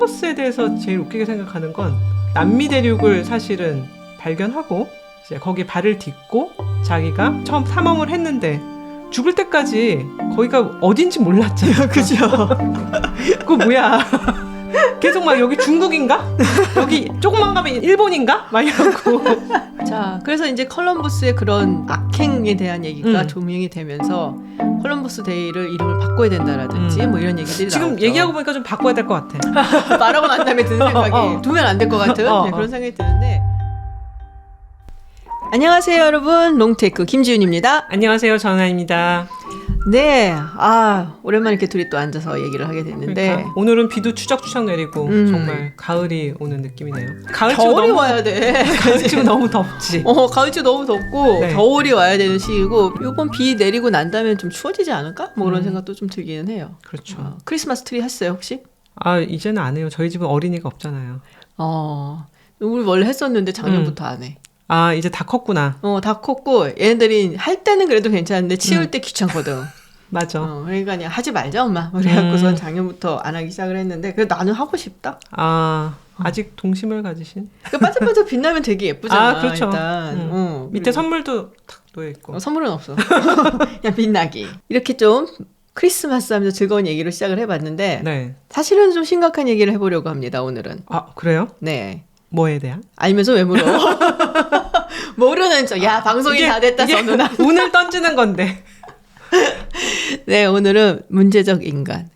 콜럼버스에 대해서 제일 웃기게 생각하는 건 남미 대륙을 사실은 발견하고 이제 거기 발을 딛고 자기가 처음 탐험을 했는데 죽을 때까지 거기가 어딘지 몰랐잖아요. 그죠? 그거 뭐야? 계속 막 여기 중국인가? 여기 조금만 가면 일본인가? 막 이러고. 자, 그래서 이제 콜럼버스의 그런 악행에 대한 얘기가 조명이 되면서 콜럼버스 데이를 이름을 바꿔야 된다라든지 뭐 이런 얘기들이 지금 나오죠. 얘기하고 보니까 좀 바꿔야 될 것 같아. 말하고 난 다음에 드는 생각이 두면 안 될 것 같은 네, 그런 생각이 드는데. 안녕하세요 여러분, 롱테이크 김지윤입니다. 안녕하세요, 전하입니다. 네, 오랜만에 이렇게 둘이 또 앉아서 얘기를 하게 됐는데 그러니까 오늘은 비도 추적추적 내리고 정말 가을이 오는 느낌이네요. 겨울이 와야 돼. 가을치고 너무 덥지. 가을치 너무 덥고 네. 겨울이 와야 되는 시기고 이번 비 내리고 난 다음에 좀 추워지지 않을까? 뭐 그런 생각도 좀 들기는 해요. 그렇죠. 크리스마스 트리 했어요 혹시? 이제는 안 해요. 저희 집은 어린이가 없잖아요. 우리 원래 했었는데 작년부터 안 해. 이제 다 컸구나. 다 컸고 얘네들이 할 때는 그래도 괜찮은데 치울 때 귀찮거든. 맞아. 그러니까 그냥 하지 말자 엄마. 그래갖고선 작년부터 안 하기 시작을 했는데 그래 나는 하고 싶다. 아직 동심을 가지신? 반짝반짝 빛나면 되게 예쁘잖아. 그렇죠. 일단. 밑에 선물도 탁 놓여있고. 선물은 없어. 그냥 빛나기. 이렇게 좀 크리스마스 하면서 즐거운 얘기로 시작을 해봤는데 네. 사실은 좀 심각한 얘기를 해보려고 합니다 오늘은. 그래요? 네. 뭐에 대한? 알면서 왜 물어? 모르는 척. 야 방송이 다 됐다 선우나. 운을 던지는 건데. 네, 오늘은 문제적 인간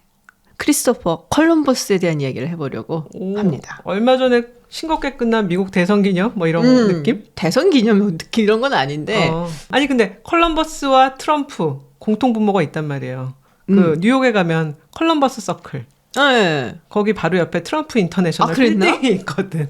크리스토퍼 콜럼버스에 대한 이야기를 해보려고 합니다. 얼마 전에 싱겁게 끝난 미국 대선 기념 뭐 이런 느낌? 대선 기념 느낌 이런 건 아닌데. 아니 근데 콜럼버스와 트럼프 공통 분모가 있단 말이에요. 그 뉴욕에 가면 콜럼버스 서클. 네. 거기 바로 옆에 트럼프 인터내셔널 빌딩이 있거든.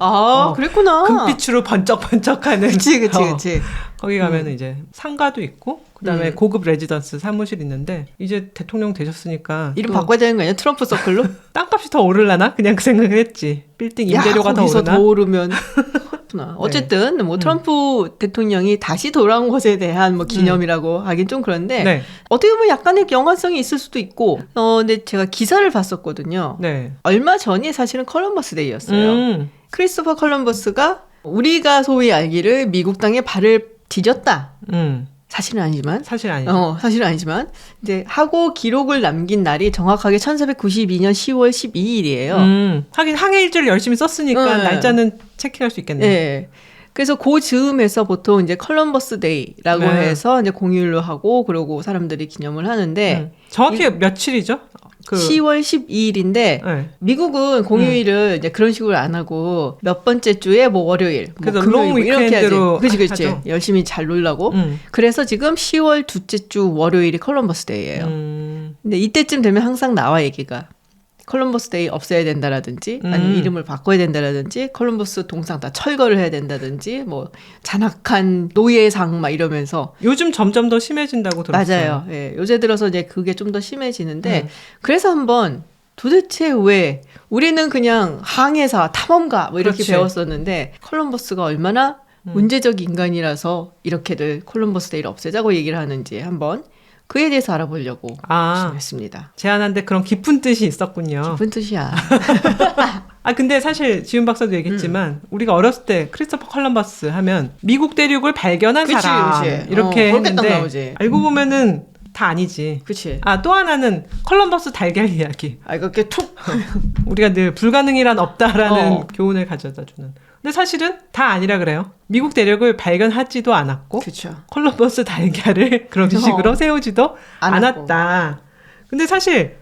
그랬구나. 금빛으로 번쩍번쩍하는. 그치. 거기 가면은 이제 상가도 있고 그다음에 고급 레지던스 사무실 있는데 이제 대통령 되셨으니까 이름 바꿔야 되는 거 아니야? 트럼프 서클로? 땅값이 더 오르려나? 그냥 그 생각을 했지. 빌딩 임대료가 더 거기서 오르나? 더 오르면. 어쨌든 뭐 트럼프 대통령이 다시 돌아온 것에 대한 뭐 기념이라고 하긴 좀 그런데 네. 어떻게 보면 약간의 연관성이 있을 수도 있고. 근데 제가 기사를 봤었거든요. 네. 얼마 전이 사실은 콜럼버스 데이였어요. 크리스토퍼 콜럼버스가 우리가 소위 알기를 미국 땅에 발을 디뎠다. 사실은 아니지만. 사실 아니죠. 사실은 아니지만. 이제 하고 기록을 남긴 날이 정확하게 1492년 10월 12일이에요. 하긴 항해 일지를 열심히 썼으니까 날짜는 체크할 수 있겠네요. 네. 그래서 그 즈음에서 보통 이제 콜럼버스 데이라고 해서 이제 공휴일로 하고 그러고 사람들이 기념을 하는데 정확히 며칠이죠? 10월 12일인데 네. 미국은 공휴일을 이제 그런 식으로 안 하고 몇 번째 주에 뭐 월요일, 그래서 금요일 롱 뭐 이렇게 위크엔드로 그렇지. 하죠. 열심히 잘 놀라고. 그래서 지금 10월 둘째 주 월요일이 콜럼버스 데이예요. 근데 이때쯤 되면 항상 나와 얘기가. 콜럼버스 데이 없애야 된다라든지 아니면 이름을 바꿔야 된다라든지 콜럼버스 동상 다 철거를 해야 된다든지 뭐 잔악한 노예상 막 이러면서 요즘 점점 더 심해진다고 들었어요. 맞아요. 예, 요새 들어서 이제 그게 좀 더 심해지는데 그래서 한번 도대체 왜 우리는 그냥 항해사 탐험가 뭐 이렇게 그렇지. 배웠었는데 콜럼버스가 얼마나 문제적 인간이라서 이렇게들 콜럼버스 데이를 없애자고 얘기를 하는지 한번 그에 대해서 알아보려고 준비했습니다. 제안한데 그런 깊은 뜻이 있었군요. 깊은 뜻이야. 근데 사실 지훈 박사도 얘기했지만 우리가 어렸을 때 크리스토퍼 콜럼버스 하면 미국 대륙을 발견한 사람 이렇게 했는데 알고 보면은 다 아니지. 그치. 또 하나는 콜럼버스 달걀 이야기. 이렇게 툭. 우리가 늘 불가능이란 없다라는 교훈을 가져다 주는. 근데 사실은 다 아니라 그래요. 미국 대륙을 발견하지도 않았고 그쵸. 콜럼버스 달걀을 그런 식으로 세우지도 않았다. 근데 사실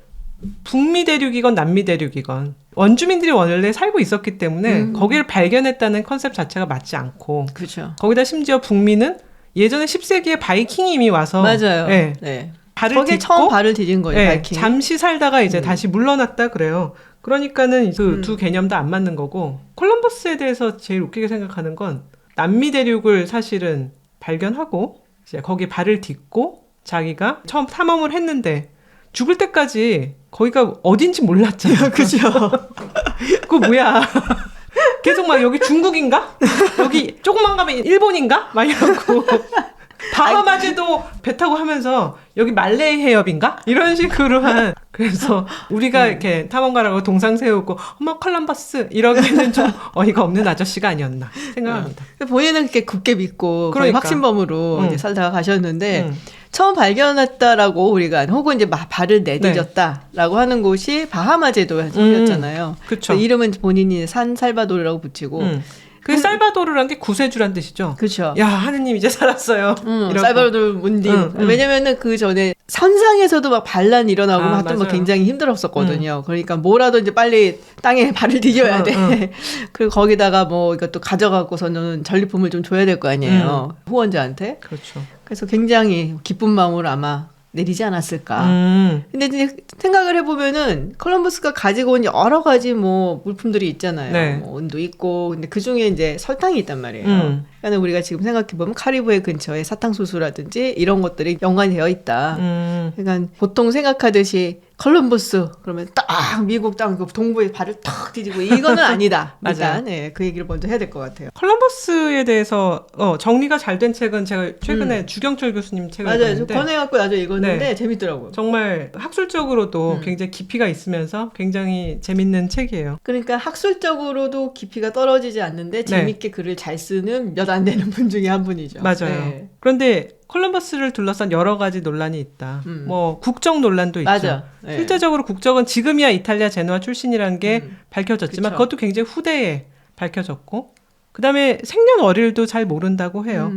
북미 대륙이건 남미 대륙이건 원주민들이 원래 살고 있었기 때문에 거기를 발견했다는 컨셉 자체가 맞지 않고 그쵸. 거기다 심지어 북미는 예전에 10세기에 바이킹이 이미 와서 맞아요. 네. 발을 거기에 딛고 처음 발을 디딘 거예요. 바이킹. 잠시 살다가 이제 다시 물러났다 그래요. 그러니까는 그 두 개념도 안 맞는 거고 콜럼버스에 대해서 제일 웃기게 생각하는 건 남미 대륙을 사실은 발견하고 이제 거기 발을 딛고 자기가 처음 탐험을 했는데 죽을 때까지 거기가 어딘지 몰랐잖아요. 그죠. 그거 뭐야? 계속 막 여기 중국인가? 여기 조금만 가면 일본인가? 막 이러고 바하마제도 배 타고 하면서 여기 말레이 해협인가? 이런 식으로 한 그래서 우리가 이렇게 탐험가라고 동상 세우고 어머 컬럼버스 이러기는 좀 어이가 없는 아저씨가 아니었나 생각합니다. 본인은 그렇게 굳게 믿고 그러니까. 확신범으로 이제 살다가 가셨는데 처음 발견했다라고 우리가 혹은 이제 발을 내디뎠다라고 하는 곳이 바하마제도였잖아요. 그렇죠. 이름은 본인이 산 살바도르라고 붙이고 그 살바도르란 게 구세주란 뜻이죠. 그렇죠. 야 하느님 이제 살았어요. 살바도르 문딩. 왜냐면은 그 전에 선상에서도 막 반란 일어나고 막 또 막 굉장히 힘들었었거든요. 그러니까 뭐라도 이제 빨리 땅에 발을 디뎌야 돼. 그리고 거기다가 뭐 이것도 가져가고서는 전리품을 좀 줘야 될 거 아니에요. 후원자한테. 그렇죠. 그래서 굉장히 기쁜 마음으로 아마 내리지 않았을까. 근데 이제 생각을 해보면은 콜럼버스가 가지고 온 여러 가지 뭐 물품들이 있잖아요. 네. 뭐 은도 있고, 근데 그 중에 이제 설탕이 있단 말이에요. 그러니까 우리가 지금 생각해보면 카리브해 근처에 사탕수수라든지 이런 것들이 연관이 되어 있다. 그러니까 보통 생각하듯이 콜럼버스 그러면 딱 미국 땅 그 동부에 발을 탁 디디고 이거는 아니다. 일단 네, 그 얘기를 먼저 해야 될 것 같아요. 콜럼버스에 대해서 정리가 잘 된 책은 제가 최근에 주경철 교수님 책을 읽었는데 맞아요. 권해갖고 나중에 읽었는데 재밌더라고요. 정말 학술적으로도 굉장히 깊이가 있으면서 굉장히 재밌는 책이에요. 그러니까 학술적으로도 깊이가 떨어지지 않는데 재밌게 글을 잘 쓰는 몇 안 되는 분 중에 한 분이죠. 맞아요. 네. 그런데 콜럼버스를 둘러싼 여러 가지 논란이 있다. 뭐 국적 논란도 있죠. 맞아. 네. 실제적으로 국적은 지금이야 이탈리아 제노아 출신이라는 게 밝혀졌지만 그쵸. 그것도 굉장히 후대에 밝혀졌고 그다음에 생년월일도 잘 모른다고 해요.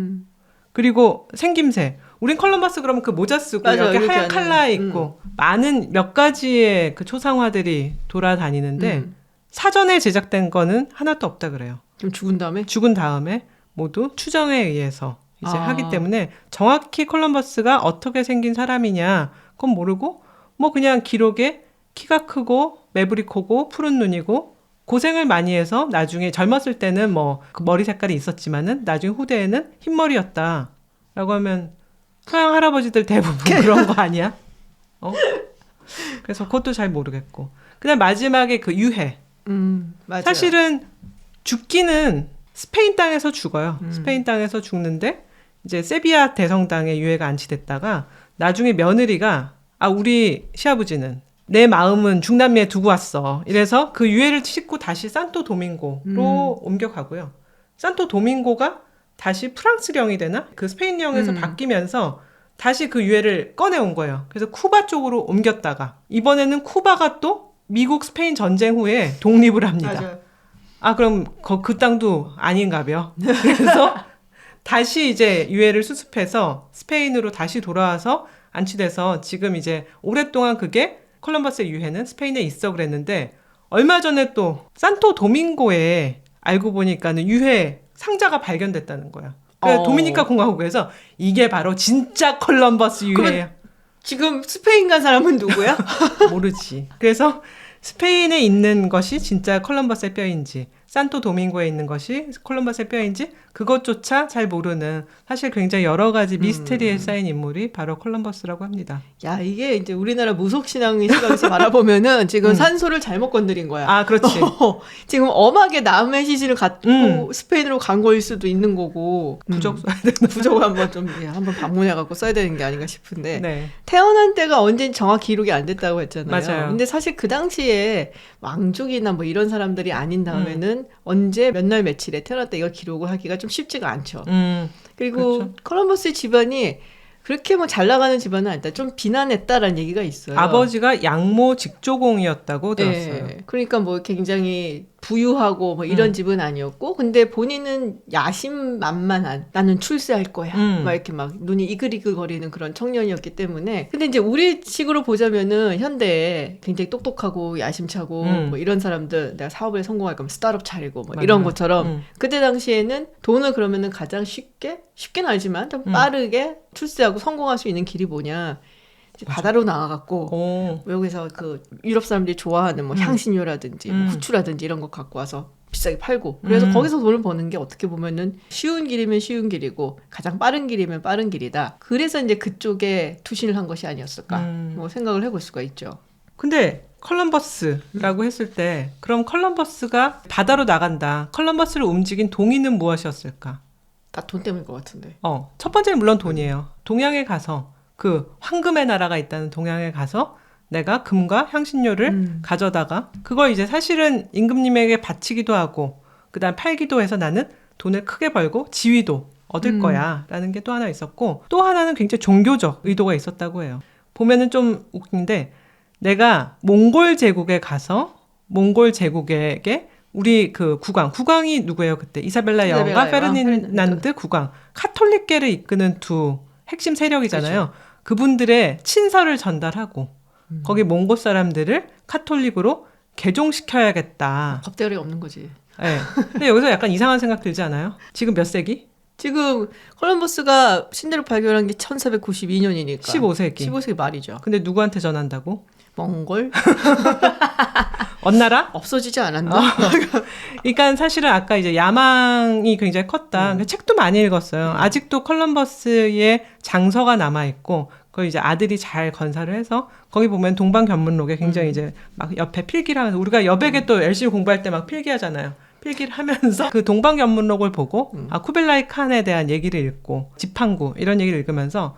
그리고 생김새. 우린 콜럼버스 그러면 그 모자 쓰고 맞아, 이렇게 하얀 하네. 칼라에 있고 많은 몇 가지의 그 초상화들이 돌아다니는데 사전에 제작된 거는 하나도 없다 그래요. 좀 죽은 다음에? 죽은 다음에 모두 추정에 의해서 이제 하기 때문에 정확히 콜럼버스가 어떻게 생긴 사람이냐 그건 모르고 뭐 그냥 기록에 키가 크고 매부리 크고 푸른 눈이고 고생을 많이 해서 나중에 젊었을 때는 뭐 그 머리 색깔이 있었지만은 나중에 후대에는 흰머리였다 라고 하면 서양 할아버지들 대부분 그런 거 아니야? 그래서 그것도 잘 모르겠고 그다음 마지막에 그 유해 맞아요. 사실은 죽기는 스페인 땅에서 죽어요. 스페인 땅에서 죽는데 이제 세비야 대성당에 유해가 안치됐다가 나중에 며느리가 우리 시아버지는 내 마음은 중남미에 두고 왔어. 이래서 그 유해를 싣고 다시 산토 도밍고로 옮겨가고요. 산토 도밍고가 다시 프랑스령이 되나? 그 스페인령에서 바뀌면서 다시 그 유해를 꺼내온 거예요. 그래서 쿠바 쪽으로 옮겼다가 이번에는 쿠바가 또 미국 스페인 전쟁 후에 독립을 합니다. 맞아요. 그럼 그 땅도 아닌가벼. 그래서 다시 이제 유해를 수습해서 스페인으로 다시 돌아와서 안치돼서 지금 이제 오랫동안 그게 콜럼버스의 유해는 스페인에 있어 그랬는데 얼마 전에 또 산토 도밍고에 알고 보니까는 유해 상자가 발견됐다는 거야. 그래서 도미니카 공화국에서 이게 바로 진짜 콜럼버스 유해야. 지금 스페인 간 사람은 누구야? 모르지. 그래서 스페인에 있는 것이 진짜 콜럼버스의 뼈인지 산토 도밍고에 있는 것이 콜럼버스의 뼈인지 그것조차 잘 모르는 사실 굉장히 여러 가지 미스테리에 쌓인 인물이 바로 콜럼버스라고 합니다. 야, 이게 이제 우리나라 무속신앙의 시각에서 바라보면은 지금 산소를 잘못 건드린 거야. 그렇지. 지금 엄하게 남의 시신을 갖고 스페인으로 간 거일 수도 있는 거고. 부적 써야 되나? 부적을 한번 좀 한번 방문해갖고 써야 되는 게 아닌가 싶은데. 네. 태어난 때가 언제인지 정확히 기록이 안 됐다고 했잖아요. 맞아요. 근데 사실 그 당시에 왕족이나 뭐 이런 사람들이 아닌 다음에는 언제 몇 날 며칠에 태어났다 이걸 기록을 하기가 좀 쉽지가 않죠. 그리고 그렇죠. 콜럼버스의 집안이 그렇게 뭐 잘 나가는 집안은 아니다. 좀 비난했다라는 얘기가 있어요. 아버지가 양모 직조공이었다고 들었어요. 네. 그러니까 뭐 굉장히 부유하고 뭐 이런 집은 아니었고, 근데 본인은 야심만만한 나는 출세할 거야. 막 이렇게 막 눈이 이글이글거리는 그런 청년이었기 때문에. 근데 이제 우리 식으로 보자면은 현대에 굉장히 똑똑하고 야심차고 뭐 이런 사람들 내가 사업에 성공할 거면 스타트업 차리고 뭐 이런 것처럼 그때 당시에는 돈을 그러면은 가장 쉽게는 알지만 좀 빠르게 출세하고 성공할 수 있는 길이 뭐냐. 바다로 나와갖고 외국에서 그 유럽 사람들이 좋아하는 뭐 향신료라든지 뭐 후추라든지 이런 거 갖고 와서 비싸게 팔고 그래서 거기서 돈을 버는 게 어떻게 보면은 쉬운 길이면 쉬운 길이고 가장 빠른 길이면 빠른 길이다. 그래서 이제 그쪽에 투신을 한 것이 아니었을까 뭐 생각을 해볼 수가 있죠. 근데 컬럼버스라고 했을 때 그럼 컬럼버스가 바다로 나간다. 컬럼버스를 움직인 동인은 무엇이었을까? 다 돈 때문일 것 같은데. 첫 번째는 물론 돈이에요. 동양에 가서 그 황금의 나라가 있다는 동양에 가서 내가 금과 향신료를 가져다가 그걸 이제 사실은 임금님에게 바치기도 하고 그다음 팔기도 해서 나는 돈을 크게 벌고 지위도 얻을 거야 라는 게 또 하나 있었고 또 하나는 굉장히 종교적 의도가 있었다고 해요. 보면은 좀 웃긴데 내가 몽골 제국에 가서 몽골 제국에게 우리 그 국왕이 누구예요 그때? 이사벨라 여왕과 페르디난드 국왕, 카톨릭계를 이끄는 두 핵심 세력이잖아요. 그렇죠. 그분들의 친서를 전달하고 거기 몽골 사람들을 카톨릭으로 개종시켜야겠다. 겁대가리가 없는 거지. 네. 근데 여기서 약간 이상한 생각 들지 않아요? 지금 몇 세기? 지금 콜럼버스가 신대륙 발견한 게 1492년이니까 15세기. 15세기 말이죠. 근데 누구한테 전한다고? 몽골? 언나라? 없어지지 않았나? 그러니까 사실은 아까 이제 야망이 굉장히 컸다. 책도 많이 읽었어요. 아직도 콜럼버스의 장서가 남아있고 그걸 이제 아들이 잘 건사를 해서 거기 보면 동방견문록에 굉장히 이제 막 옆에 필기를 하면서 우리가 여백에 또 열심히 공부할 때 막 필기하잖아요. 필기를 하면서 그 동방견문록을 보고 쿠빌라이 칸에 대한 얘기를 읽고 지팡구 이런 얘기를 읽으면서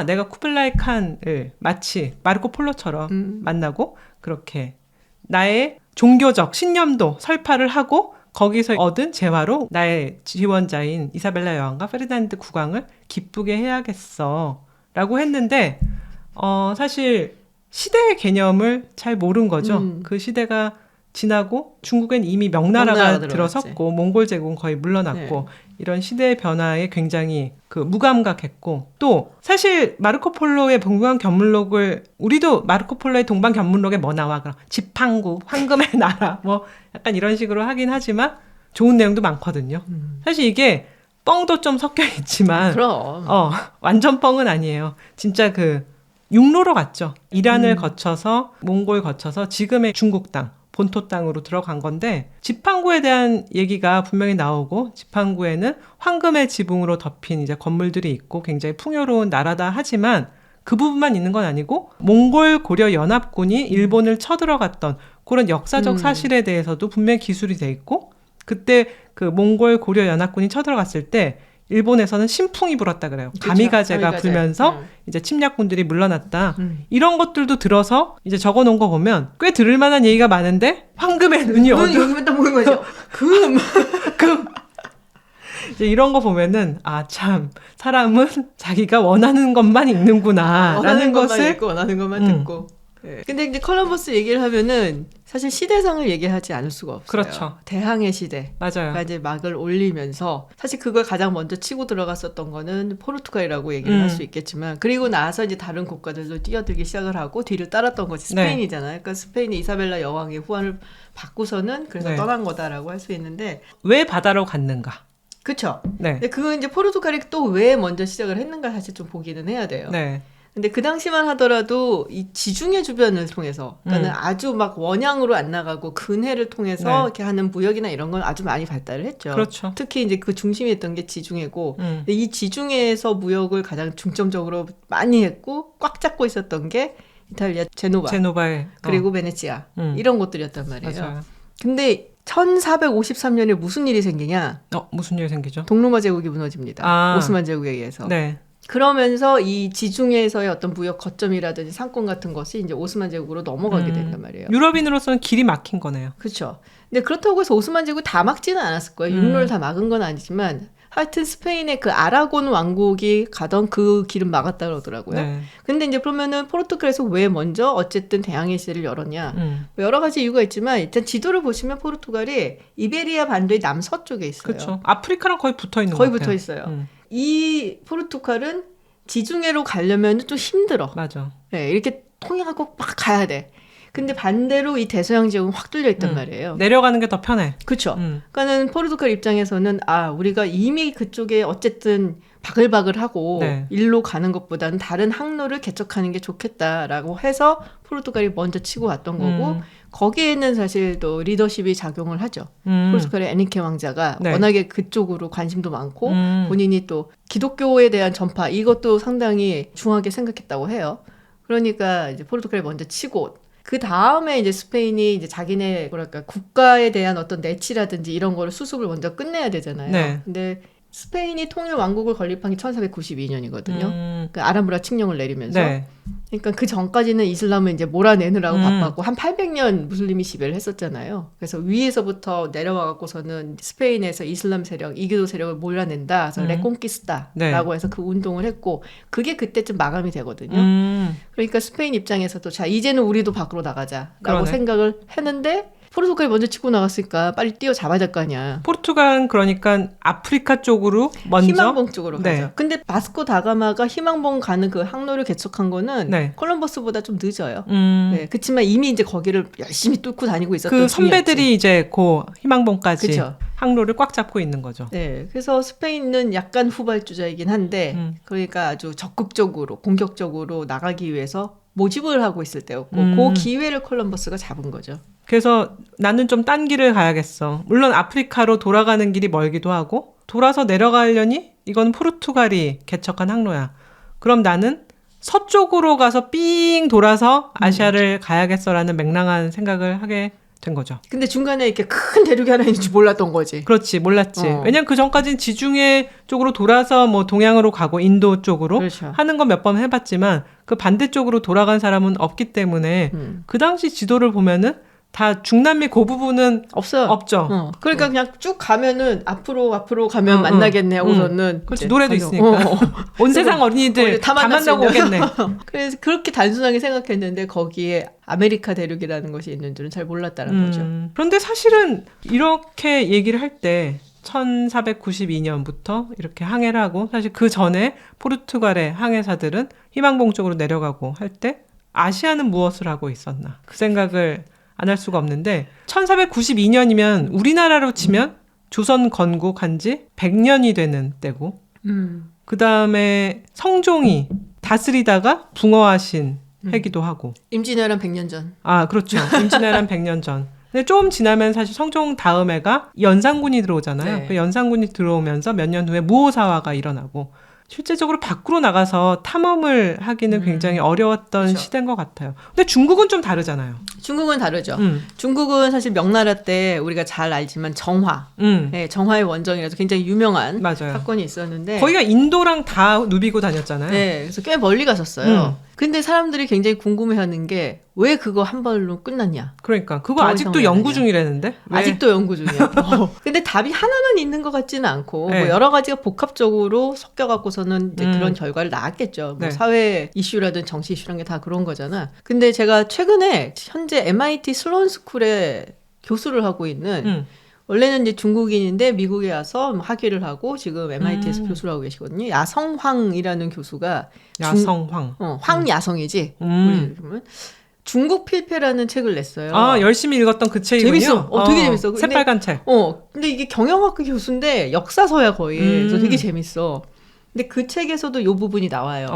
내가 쿠빌라이 칸을 마치 마르코 폴로처럼 만나고 그렇게 나의 종교적 신념도 설파를 하고 거기서 얻은 재화로 나의 지원자인 이사벨라 여왕과 페르디난드 국왕을 기쁘게 해야겠어 라고 했는데 사실 시대의 개념을 잘 모른 거죠. 그 시대가 지나고 중국엔 이미 명나라가 들어섰고 몽골 제국은 거의 물러났고 이런 시대의 변화에 굉장히 그 무감각했고 또 사실 마르코 폴로의 동방견문록을 우리도 마르코 폴로의 동방견문록에 뭐 나와 그럼 지팡구, 황금의 나라 뭐 약간 이런 식으로 하긴 하지만 좋은 내용도 많거든요. 사실 이게 뻥도 좀 섞여 있지만 그럼. 완전 뻥은 아니에요. 진짜 그 육로로 갔죠. 이란을 거쳐서 몽골 거쳐서 지금의 중국 땅 본토 땅으로 들어간 건데 지팡구에 대한 얘기가 분명히 나오고 지팡구에는 황금의 지붕으로 덮인 이제 건물들이 있고 굉장히 풍요로운 나라다 하지만 그 부분만 있는 건 아니고 몽골 고려 연합군이 일본을 쳐들어갔던 그런 역사적 사실에 대해서도 분명히 기술이 돼 있고 그때 그 몽골 고려 연합군이 쳐들어갔을 때 일본에서는 신풍이 불었다 그래요. 그렇죠. 가미가제가 불면서 이제 침략군들이 물러났다. 이런 것들도 들어서 이제 적어놓은 거 보면 꽤 들을 만한 얘기가 많은데 황금의 눈이 여기만 딱 보이는 거죠. 금. 이제 이런 거 보면은 참 사람은 자기가 원하는 것만 읽는구나 라는 것을 읽고 원하는 것만 듣고. 네. 근데 이제 콜럼버스 얘기를 하면은 사실 시대상을 얘기하지 않을 수가 없어요. 그렇죠. 대항해 시대. 맞아요. 이제 막을 올리면서 사실 그걸 가장 먼저 치고 들어갔었던 거는 포르투갈이라고 얘기를 할 수 있겠지만 그리고 나서 이제 다른 국가들도 뛰어들기 시작을 하고 뒤를 따랐던 것이 스페인이잖아요. 그러니까 스페인의 이사벨라 여왕의 후환을 받고서는 그래서 떠난 거다라고 할 수 있는데 왜 바다로 갔는가? 그렇죠. 네. 근데 그건 이제 포르투갈이 또 왜 먼저 시작을 했는가 사실 좀 보기는 해야 돼요. 네. 근데 그 당시만 하더라도 이 지중해 주변을 통해서 그러니까 아주 막 원양으로 안 나가고 근해를 통해서 이렇게 하는 무역이나 이런 건 아주 많이 발달을 했죠. 그렇죠. 특히 이제 그 중심이 있던 게 지중해고 근데 이 지중해에서 무역을 가장 중점적으로 많이 했고 꽉 잡고 있었던 게 이탈리아 제노바에 그리고 베네치아 이런 곳들이었단 말이에요. 맞아요. 근데 1453년에 무슨 일이 생기냐? 무슨 일이 생기죠? 동로마 제국이 무너집니다. 오스만 제국에 의해서. 네. 그러면서 이 지중해에서의 어떤 무역 거점이라든지 상권 같은 것이 이제 오스만 제국으로 넘어가게 된단 말이에요. 유럽인으로서는 길이 막힌 거네요. 그렇죠. 근데 그렇다고 해서 오스만 제국이 다 막지는 않았을 거예요. 육로를 다 막은 건 아니지만 하여튼 스페인의 그 아라곤 왕국이 가던 그 길은 막았다 그러더라고요. 네. 근데 이제 그러면은 포르투갈에서 왜 먼저 어쨌든 대항해 시대를 열었냐. 여러 가지 이유가 있지만 일단 지도를 보시면 포르투갈이 이베리아 반도의 남서쪽에 있어요. 그렇죠. 아프리카랑 거의 붙어 있는 거의 것 같아요. 붙어 있어요. 이 포르투갈은 지중해로 가려면 좀 힘들어. 맞아. 네, 이렇게 통행하고 막 가야 돼. 근데 반대로 이 대서양 지역은 확 뚫려 있단 말이에요. 내려가는 게 더 편해. 그렇죠. 그러니까는 포르투갈 입장에서는 우리가 이미 그쪽에 어쨌든 바글바글하고 일로 가는 것보다는 다른 항로를 개척하는 게 좋겠다라고 해서 포르투갈이 먼저 치고 왔던 거고 거기에는 사실 또 리더십이 작용을 하죠. 포르투갈의 에니케 왕자가 워낙에 그쪽으로 관심도 많고 본인이 또 기독교에 대한 전파 이것도 상당히 중하게 생각했다고 해요. 그러니까 이제 포르투갈이 먼저 치고 그 다음에 이제 스페인이 이제 자기네 국가에 대한 어떤 내치라든지 이런 거를 수습을 먼저 끝내야 되잖아요. 근데 스페인이 통일 왕국을 건립한 게 1492년이거든요. 그 아람브라 칙령을 내리면서. 네. 그러니까 그 전까지는 이슬람을 이제 몰아내느라고 바빴고 한 800년 무슬림이 지배를 했었잖아요. 그래서 위에서부터 내려와 갖고서는 스페인에서 이슬람 세력, 이교도 세력을 몰아낸다. 그래서 레콘키스타라고 네. 해서 그 운동을 했고 그게 그때쯤 마감이 되거든요. 그러니까 스페인 입장에서도 자 이제는 우리도 밖으로 나가자라고 그러네. 생각을 했는데 포르투갈이 먼저 치고 나갔으니까 빨리 뛰어잡아야 될 거 아니야. 포르투갈은 그러니까 아프리카 쪽으로 먼저 희망봉 쪽으로 네. 가죠. 근데 바스코 다가마가 희망봉 가는 그 항로를 개척한 거는 네. 콜럼버스보다 좀 늦어요. 네, 그렇지만 이미 이제 거기를 열심히 뚫고 다니고 있었던 그 선배들이 이제 그 희망봉까지 그쵸. 항로를 꽉 잡고 있는 거죠. 네, 그래서 스페인은 약간 후발주자이긴 한데 그러니까 아주 적극적으로 공격적으로 나가기 위해서 모집을 하고 있을 때였고 그 기회를 콜럼버스가 잡은 거죠. 그래서 나는 좀 딴 길을 가야겠어. 물론 아프리카로 돌아가는 길이 멀기도 하고 돌아서 내려가려니 이건 포르투갈이 개척한 항로야. 그럼 나는 서쪽으로 가서 삥 돌아서 아시아를 가야겠어라는 맹랑한 생각을 하게 된 거죠. 근데 중간에 이렇게 큰 대륙이 하나 있는 줄 몰랐던 거지. 그렇지, 몰랐지. 왜냐면 그 전까지는 지중해 쪽으로 돌아서 뭐 동양으로 가고 인도 쪽으로 그렇죠. 하는 건 몇 번 해봤지만 그 반대쪽으로 돌아간 사람은 없기 때문에 그 당시 지도를 보면은 다 중남미 그 부분은 없어요. 없죠. 그러니까 그냥 쭉 가면은 앞으로 가면 만나겠네 하고서는 그렇지, 노래도 있으니까. 온 세상 어린이들 다 만나고 오겠네. 그래서 그렇게 단순하게 생각했는데 거기에 아메리카 대륙이라는 것이 있는 줄은 잘 몰랐다는 거죠. 그런데 사실은 이렇게 얘기를 할 때 1492년부터 이렇게 항해를 하고 사실 그 전에 포르투갈의 항해사들은 희망봉 쪽으로 내려가고 할 때 아시아는 무엇을 하고 있었나 그 생각을 안 할 수가 없는데 1492년이면 우리나라로 치면 조선 건국한 지 100년이 되는 때고 그 다음에 성종이 다스리다가 붕어하신 해기도 하고 임진왜란 100년 전. 아 그렇죠. 임진왜란 100년 전. 근데 좀 지나면 사실 성종 다음 해가 연산군이 들어오잖아요. 네. 그 연산군이 들어오면서 몇 년 후에 무오사화가 일어나고 실제적으로 밖으로 나가서 탐험을 하기는 굉장히 어려웠던 그렇죠. 시대인 것 같아요. 근데 중국은 좀 다르잖아요. 중국은 다르죠. 중국은 사실 명나라 때 우리가 잘 알지만 정화, 네, 정화의 원정이라서 굉장히 유명한 맞아요. 사건이 있었는데 거기가 인도랑 다 누비고 다녔잖아요. 네, 그래서 꽤 멀리 갔었어요. 근데 사람들이 굉장히 궁금해하는 게 왜 그거 한 발로 끝났냐? 그러니까 그거 더 아직도 이상은 연구 아니야. 중이라는데? 왜? 아직도 연구 중이야. 근데 답이 하나만 있는 것 같지는 않고 네. 뭐 여러 가지가 복합적으로 섞여갖고서는 이제 그런 결과를 낳았겠죠. 뭐 네. 사회 이슈라든 정치 이슈라는 게 다 그런 거잖아. 근데 제가 최근에 현재 MIT 슬론 스쿨에 교수를 하고 있는 원래는 이제 중국인인데 미국에 와서 학위를 하고 지금 MIT에서 교수를 하고 계시거든요. 야성황이라는 교수가 야성황. 황야성이지. 우리 그러면 중국 필패라는 책을 냈어요. 아 열심히 읽었던 그 책이군요. 재밌어. 되게 재밌어. 근데, 새빨간 책. 근데 이게 경영학과 교수인데 역사서야 거의. 그래서 되게 재밌어. 근데 그 책에서도 이 부분이 나와요.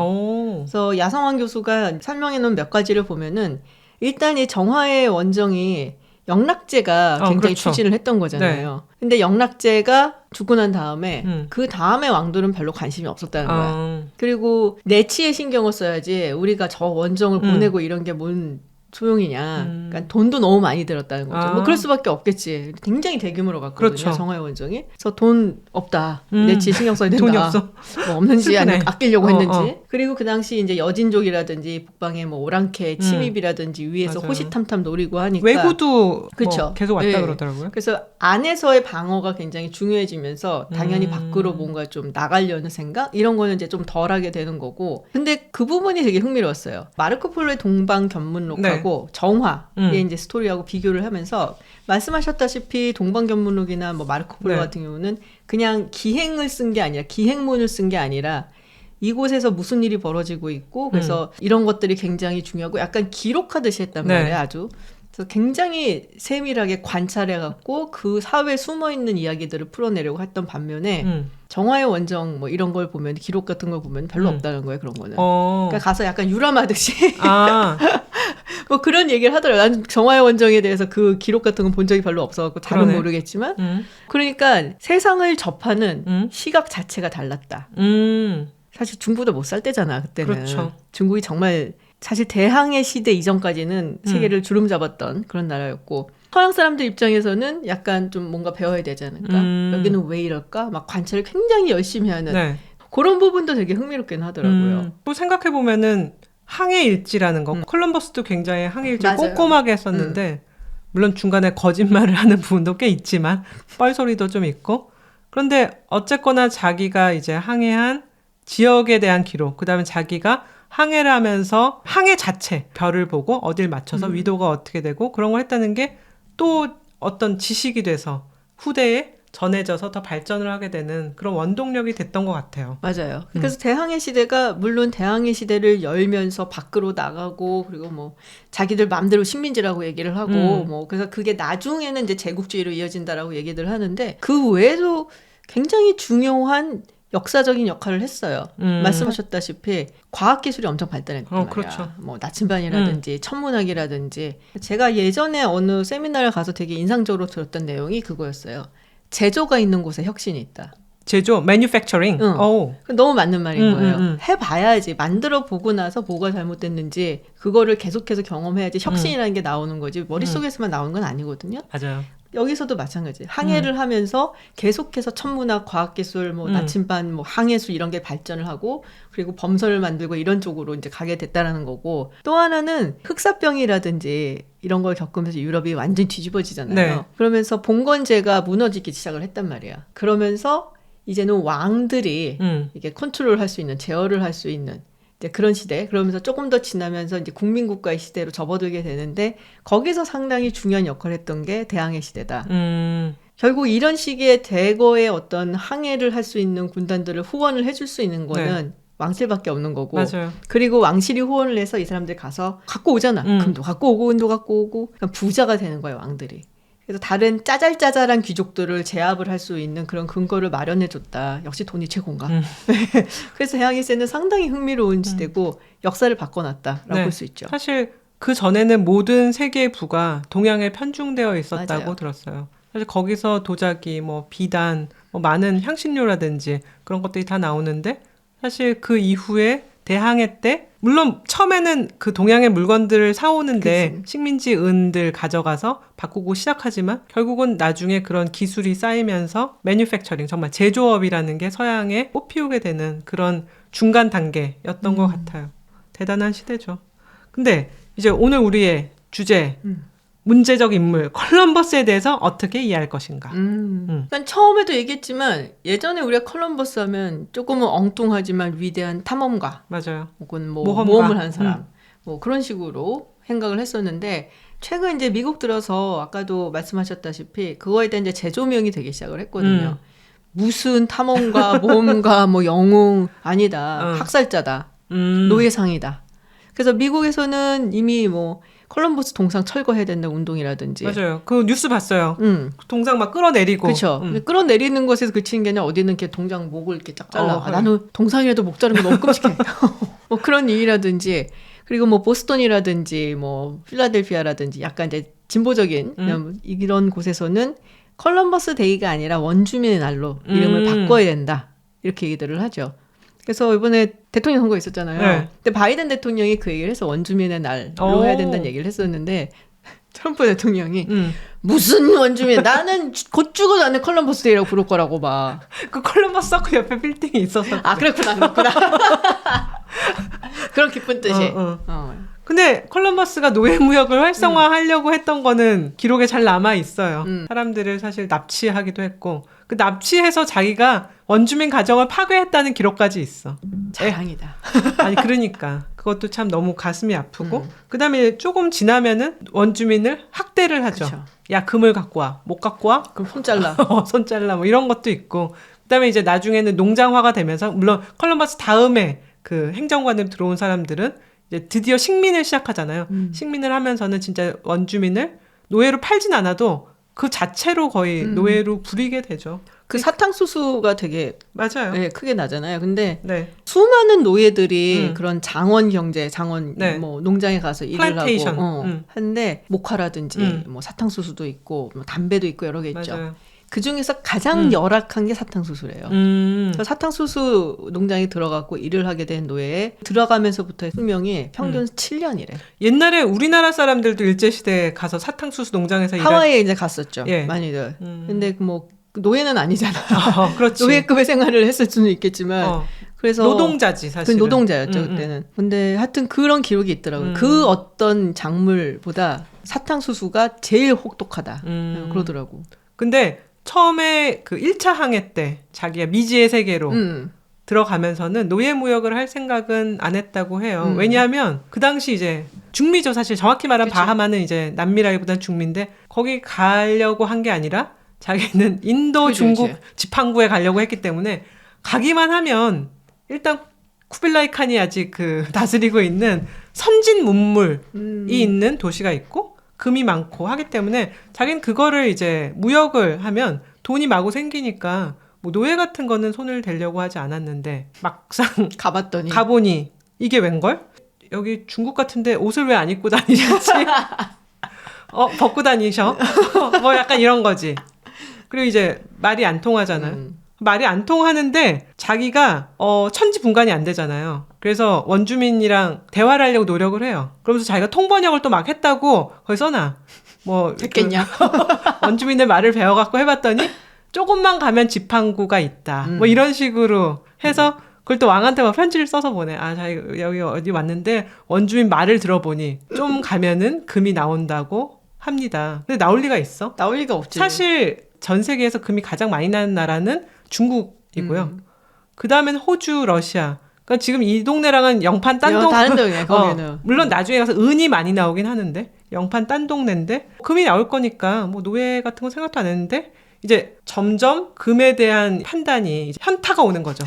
그래서 야성환 교수가 설명해 놓은 몇 가지를 보면은 일단 이 정화의 원정이 영락제가 굉장히 그렇죠. 추진을 했던 거잖아요. 근데 영락제가 죽고 난 다음에 그 다음에 왕들은 별로 관심이 없었다는 거야. 그리고 내치에 신경을 써야지 우리가 저 원정을 보내고 이런 게 뭔 소용이냐. 그러니까 돈도 너무 많이 들었다는 거죠. 뭐 그럴 수밖에 없겠지. 굉장히 대규모로 갔거든요. 그렇죠. 정화의 원정이. 그래서 돈 없다. 내치에 신경 써야 된다. 돈이 없어. 뭐 없는지 슬프네. 아니면 아끼려고 했는지. 그리고 그 당시 이제 여진족이라든지 북방의 뭐 오랑캐 침입이라든지 위에서 맞아요. 호시탐탐 노리고 하니까 왜구도 그쵸. 뭐 계속 왔다 예. 그러더라고요. 그래서 안에서의 방어가 굉장히 중요해지면서 당연히 밖으로 뭔가 좀 나가려는 생각 이런 거는 이제 좀 덜하게 되는 거고. 근데 그 부분이 되게 흥미로웠어요. 마르코 폴로의 동방견문록하고 정화의 이제 스토리하고 비교를 하면서 말씀하셨다시피 동방견문록이나 뭐 마르코 폴로 같은 경우는 그냥 기행을 쓴 게 아니라 기행문을 쓴 게 아니라 이곳에서 무슨 일이 벌어지고 있고 그래서 이런 것들이 굉장히 중요하고 약간 기록하듯이 했단 말이에요. 아주. 그래서 굉장히 세밀하게 관찰해갖고 그 사회에 숨어있는 이야기들을 풀어내려고 했던 반면에 정화의 원정 뭐 이런 걸 보면 기록 같은 걸 보면 별로 없다는 거예요. 그런 거는. 그러니까 가서 약간 유람하듯이 뭐 그런 얘기를 하더라고요. 난 정화의 원정에 대해서 그 기록 같은 건 본 적이 별로 없어갖고 잘은 모르겠지만 그러니까 세상을 접하는 시각 자체가 달랐다. 사실 중국도 못 살 때잖아 그때는. 그렇죠. 중국이 정말 사실 대항해 시대 이전까지는 세계를 주름 잡았던 그런 나라였고 서양 사람들 입장에서는 약간 좀 뭔가 배워야 되지 않을까? 여기는 왜 이럴까? 막 관찰을 굉장히 열심히 하는 네. 그런 부분도 되게 흥미롭긴 하더라고요. 또 생각해보면은 항해 일지라는 거 콜럼버스도 굉장히 항해 일지를 맞아요. 꼼꼼하게 했었는데 물론 중간에 거짓말을 하는 부분도 꽤 있지만 뻘소리도 좀 있고 그런데 어쨌거나 자기가 이제 항해한 지역에 대한 기록 그다음에 자기가 항해를 하면서 항해 자체 별을 보고 어딜 맞춰서 위도가 어떻게 되고 그런 걸 했다는 게 또 어떤 지식이 돼서 후대에 전해져서 더 발전을 하게 되는 그런 원동력이 됐던 것 같아요. 맞아요. 그래서 대항해 시대가 물론 대항해 시대를 열면서 밖으로 나가고 그리고 뭐 자기들 마음대로 식민지라고 얘기를 하고 뭐 그래서 그게 나중에는 이제 제국주의로 이어진다라고 얘기들 하는데 그 외에도 굉장히 중요한 역사적인 역할을 했어요. 말씀하셨다시피 과학기술이 엄청 발달했단 말이야. 그렇죠. 뭐 나침반이라든지 천문학이라든지 제가 예전에 어느 세미나를 가서 되게 인상적으로 들었던 내용이 그거였어요. 제조가 있는 곳에 혁신이 있다. 제조, manufacturing. 응. 너무 맞는 말인 거예요. 해봐야지. 만들어 보고 나서 뭐가 잘못됐는지 그거를 계속해서 경험해야지 혁신이라는 게 나오는 거지 머릿속에서만 나오는 건 아니거든요. 맞아요. 여기서도 마찬가지. 항해를 하면서 계속해서 천문학, 과학기술, 뭐 나침반, 뭐 항해술 이런 게 발전을 하고 그리고 범선을 만들고 이런 쪽으로 이제 가게 됐다라는 거고 또 하나는 흑사병이라든지 이런 걸 겪으면서 유럽이 완전히 뒤집어지잖아요. 네. 그러면서 봉건제가 무너지기 시작을 했단 말이야. 그러면서 이제는 왕들이 이게 컨트롤할 수 있는 제어를 할 수 있는 이제 그런 시대 그러면서 조금 더 지나면서 이제 국민국가의 시대로 접어들게 되는데 거기서 상당히 중요한 역할을 했던 게 대항해 시대다. 결국 이런 시기에 대거의 어떤 항해를 할 수 있는 군단들을 후원을 해줄 수 있는 거는 왕실밖에 없는 거고 맞아요. 그리고 왕실이 후원을 해서 이 사람들 가서 갖고 오잖아. 금도 갖고 오고 은도 갖고 오고 부자가 되는 거예요 왕들이. 그래서 다른 짜잘짜잘한 귀족들을 제압을 할 수 있는 그런 근거를 마련해줬다. 역시 돈이 최고인가. 그래서 대항해 시대는 상당히 흥미로운 시대고 역사를 바꿔놨다라고 볼 수 있죠. 사실 그 전에는 모든 세계의 부가 동양에 편중되어 있었다고 맞아요. 들었어요. 사실 거기서 도자기, 뭐 비단, 뭐 많은 향신료라든지 그런 것들이 다 나오는데 사실 그 이후에 대항해 때 물론 처음에는 그 동양의 물건들을 사오는데 그치. 식민지 은들 가져가서 바꾸고 시작하지만 결국은 나중에 그런 기술이 쌓이면서 매뉴팩처링 정말 제조업이라는 게 서양에 꽃피우게 되는 그런 중간 단계였던 것 같아요. 대단한 시대죠. 근데 이제 오늘 우리의 주제 문제적 인물 콜럼버스에 대해서 어떻게 이해할 것인가. 그러니까 처음에도 얘기했지만 예전에 우리가 콜럼버스 하면 조금은 엉뚱하지만 위대한 탐험가 맞아요. 혹은 뭐 모험가. 모험을 한 사람 뭐 그런 식으로 생각을 했었는데 최근 이제 미국 들어서 아까도 말씀하셨다시피 그거에 대한 이제 재조명이 되기 시작을 했거든요. 무슨 탐험가, 모험가, 뭐 영웅 아니다. 학살자다. 노예상이다. 그래서 미국에서는 이미 뭐 콜럼버스 동상 철거해야 된다는 운동이라든지. 맞아요. 그 뉴스 봤어요. 동상 막 끌어내리고. 그렇죠. 끌어내리는 것에서 그치는 게 아니라 어디는 이렇게 동상 목을 이렇게 쫙 잘라. 그래. 나는 동상이라도 목 자르는 거 너무 끔찍해. 뭐 그런 일이라든지 그리고 뭐 보스턴이라든지 뭐 필라델피아라든지 약간 이제 진보적인 이런 곳에서는 콜럼버스 데이가 아니라 원주민의 날로 이름을 바꿔야 된다. 이렇게 얘기들을 하죠. 그래서 이번에 대통령 선거 있었잖아요. 네. 근데 바이든 대통령이 그 얘기를 해서 원주민의 날로 해야 된다는 얘기를 했었는데 트럼프 대통령이 무슨 원주민 나는 곧 죽어도 나는 콜럼버스 데이라고 부를 거라고 막. 그 콜럼버스 서클 옆에 빌딩이 있어서. 아 그렇구나. 그런 기쁜 뜻이. 근데 콜럼버스가 노예무역을 활성화하려고 했던 거는 기록에 잘 남아 있어요. 사람들을 사실 납치하기도 했고 그 납치해서 자기가 원주민 가정을 파괴했다는 기록까지 있어. 자랑이다. 아니 그러니까 그것도 참 너무 가슴이 아프고 그다음에 조금 지나면은 원주민을 학대를 하죠. 그쵸. 야 금을 갖고 와, 못 갖고 와? 그럼 손 잘라. 손 잘라 뭐 이런 것도 있고 그다음에 이제 나중에는 농장화가 되면서 물론 콜럼버스 다음에 그 행정관으로 들어온 사람들은 이제 드디어 식민을 시작하잖아요. 식민을 하면서는 진짜 원주민을 노예로 팔진 않아도 그 자체로 거의 노예로 부리게 되죠. 그 사탕수수가 되게 맞아요. 네, 크게 나잖아요. 근데 네. 수많은 노예들이 그런 장원 경제, 장원 네. 뭐 농장에 가서 일을 플랜테이션. 하고 하는데 목화라든지 뭐 사탕수수도 있고 뭐 담배도 있고 여러 개 있죠. 맞아요. 그 중에서 가장 열악한 게 사탕수수래요. 그래서 사탕수수 농장에 들어가고 일을 하게 된 노예에 들어가면서부터의 수명이 평균 7년이래. 옛날에 우리나라 사람들도 일제시대에 가서 사탕수수 농장에서 하와이에 이제 갔었죠. 예. 많이들. 근데 뭐 노예는 아니잖아. 그렇지. 노예급의 생활을 했을 수는 있겠지만 그래서 노동자지 사실. 그 노동자였죠 그때는. 근데 하여튼 그런 기록이 있더라고요. 그 어떤 작물보다 사탕수수가 제일 혹독하다. 그러더라고. 근데 처음에 그 1차 항해 때 자기가 미지의 세계로 들어가면서는 노예무역을 할 생각은 안 했다고 해요. 왜냐하면 그 당시 이제 중미죠. 사실 정확히 말하면 그쵸. 바하마는 이제 남미라기보다는 중미인데 거기 가려고 한 게 아니라 자기는 인도, 그죠, 중국 이제. 지팡구에 가려고 했기 때문에 가기만 하면 일단 쿠빌라이 칸이 아직 그 다스리고 있는 선진 문물이 있는 도시가 있고 금이 많고 하기 때문에 자기는 그거를 이제 무역을 하면 돈이 마구 생기니까 뭐 노예 같은 거는 손을 대려고 하지 않았는데 막상 가봤더니 가보니 이게 웬걸? 여기 중국 같은데 옷을 왜 안 입고 다니셨지? 벗고 다니셔? 뭐 약간 이런 거지. 그리고 이제 말이 안 통하잖아요. 말이 안 통하는데 자기가 천지분간이 안 되잖아요. 그래서 원주민이랑 대화를 하려고 노력을 해요. 그러면서 자기가 통번역을 또 막 했다고 거기 써놔. 뭐 됐겠냐? 원주민들 말을 배워갖고 해봤더니 조금만 가면 지팡구가 있다. 뭐 이런 식으로 해서 그걸 또 왕한테 막 편지를 써서 보내. 아, 자기 여기 어디 왔는데 원주민 말을 들어보니 좀 가면은 금이 나온다고 합니다. 근데 나올 리가 있어? 나올 리가 없지. 사실 전 세계에서 금이 가장 많이 나는 나라는 중국이고요. 그 다음엔 호주, 러시아. 그러니까 지금 이 동네랑은 영판 딴동. 다른 동네 거기는. 물론 나중에 가서 은이 많이 나오긴 하는데 영판 딴 동네인데 금이 나올 거니까 뭐 노예 같은 건 생각도 안 했는데 이제 점점 금에 대한 판단이 이제 현타가 오는 거죠.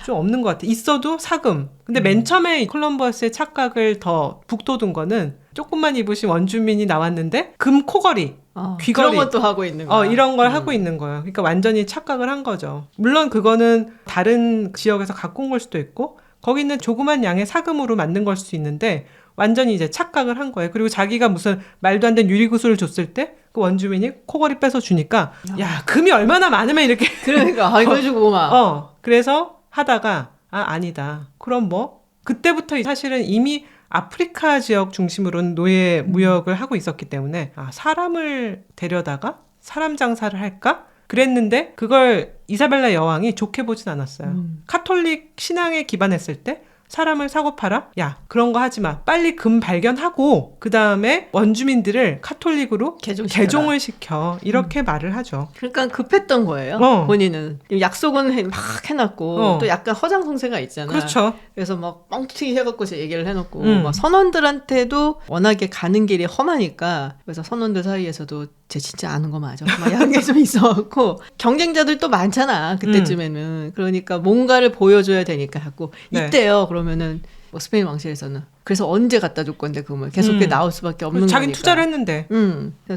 좀 없는 것 같아. 있어도 사금. 근데 맨 처음에 콜럼버스의 착각을 더 북돋은 거는 조금만 입으신 원주민이 나왔는데 금 코걸이, 귀걸이 그런 것도 하고 있는 거야. 이런 걸 하고 있는 거예요. 그러니까 완전히 착각을 한 거죠. 물론 그거는 다른 지역에서 갖고 온 걸 수도 있고 거기 있는 조그만 양의 사금으로 만든 걸 수도 있는데 완전히 이제 착각을 한 거예요. 그리고 자기가 무슨 말도 안 되는 유리구슬을 줬을 때 그 원주민이 코걸이 빼서 주니까 야 금이 얼마나 많으면 이렇게 그러니까 이걸 주고 막 그래서 하다가 아니다. 그럼 뭐 그때부터 사실은 이미 아프리카 지역 중심으로는 노예 무역을 하고 있었기 때문에 사람을 데려다가 사람 장사를 할까? 그랬는데 그걸 이사벨라 여왕이 좋게 보진 않았어요. 카톨릭 신앙에 기반했을 때 사람을 사고 팔아? 야, 그런 거 하지 마. 빨리 금 발견하고 그 다음에 원주민들을 카톨릭으로 개종을 시켜. 이렇게 말을 하죠. 그러니까 급했던 거예요. 본인은 약속은 막 해놨고 또 약간 허장성세가 있잖아. 그렇죠. 그래서 막 뻥튀기 해갖고 얘기를 해놓고 막 선원들한테도 워낙에 가는 길이 험하니까 그래서 선원들 사이에서도 쟤 진짜 아는 거 맞아. 막 이런 게 좀 있어갖고 경쟁자들 또 많잖아 그때쯤에는. 그러니까 뭔가를 보여줘야 되니까 자꾸 이때요. 그러면은 뭐 스페인 왕실에서는 그래서 언제 갖다 줄 건데 금을 계속 나올 수밖에 없는 거니까. 자기는 투자를 했는데.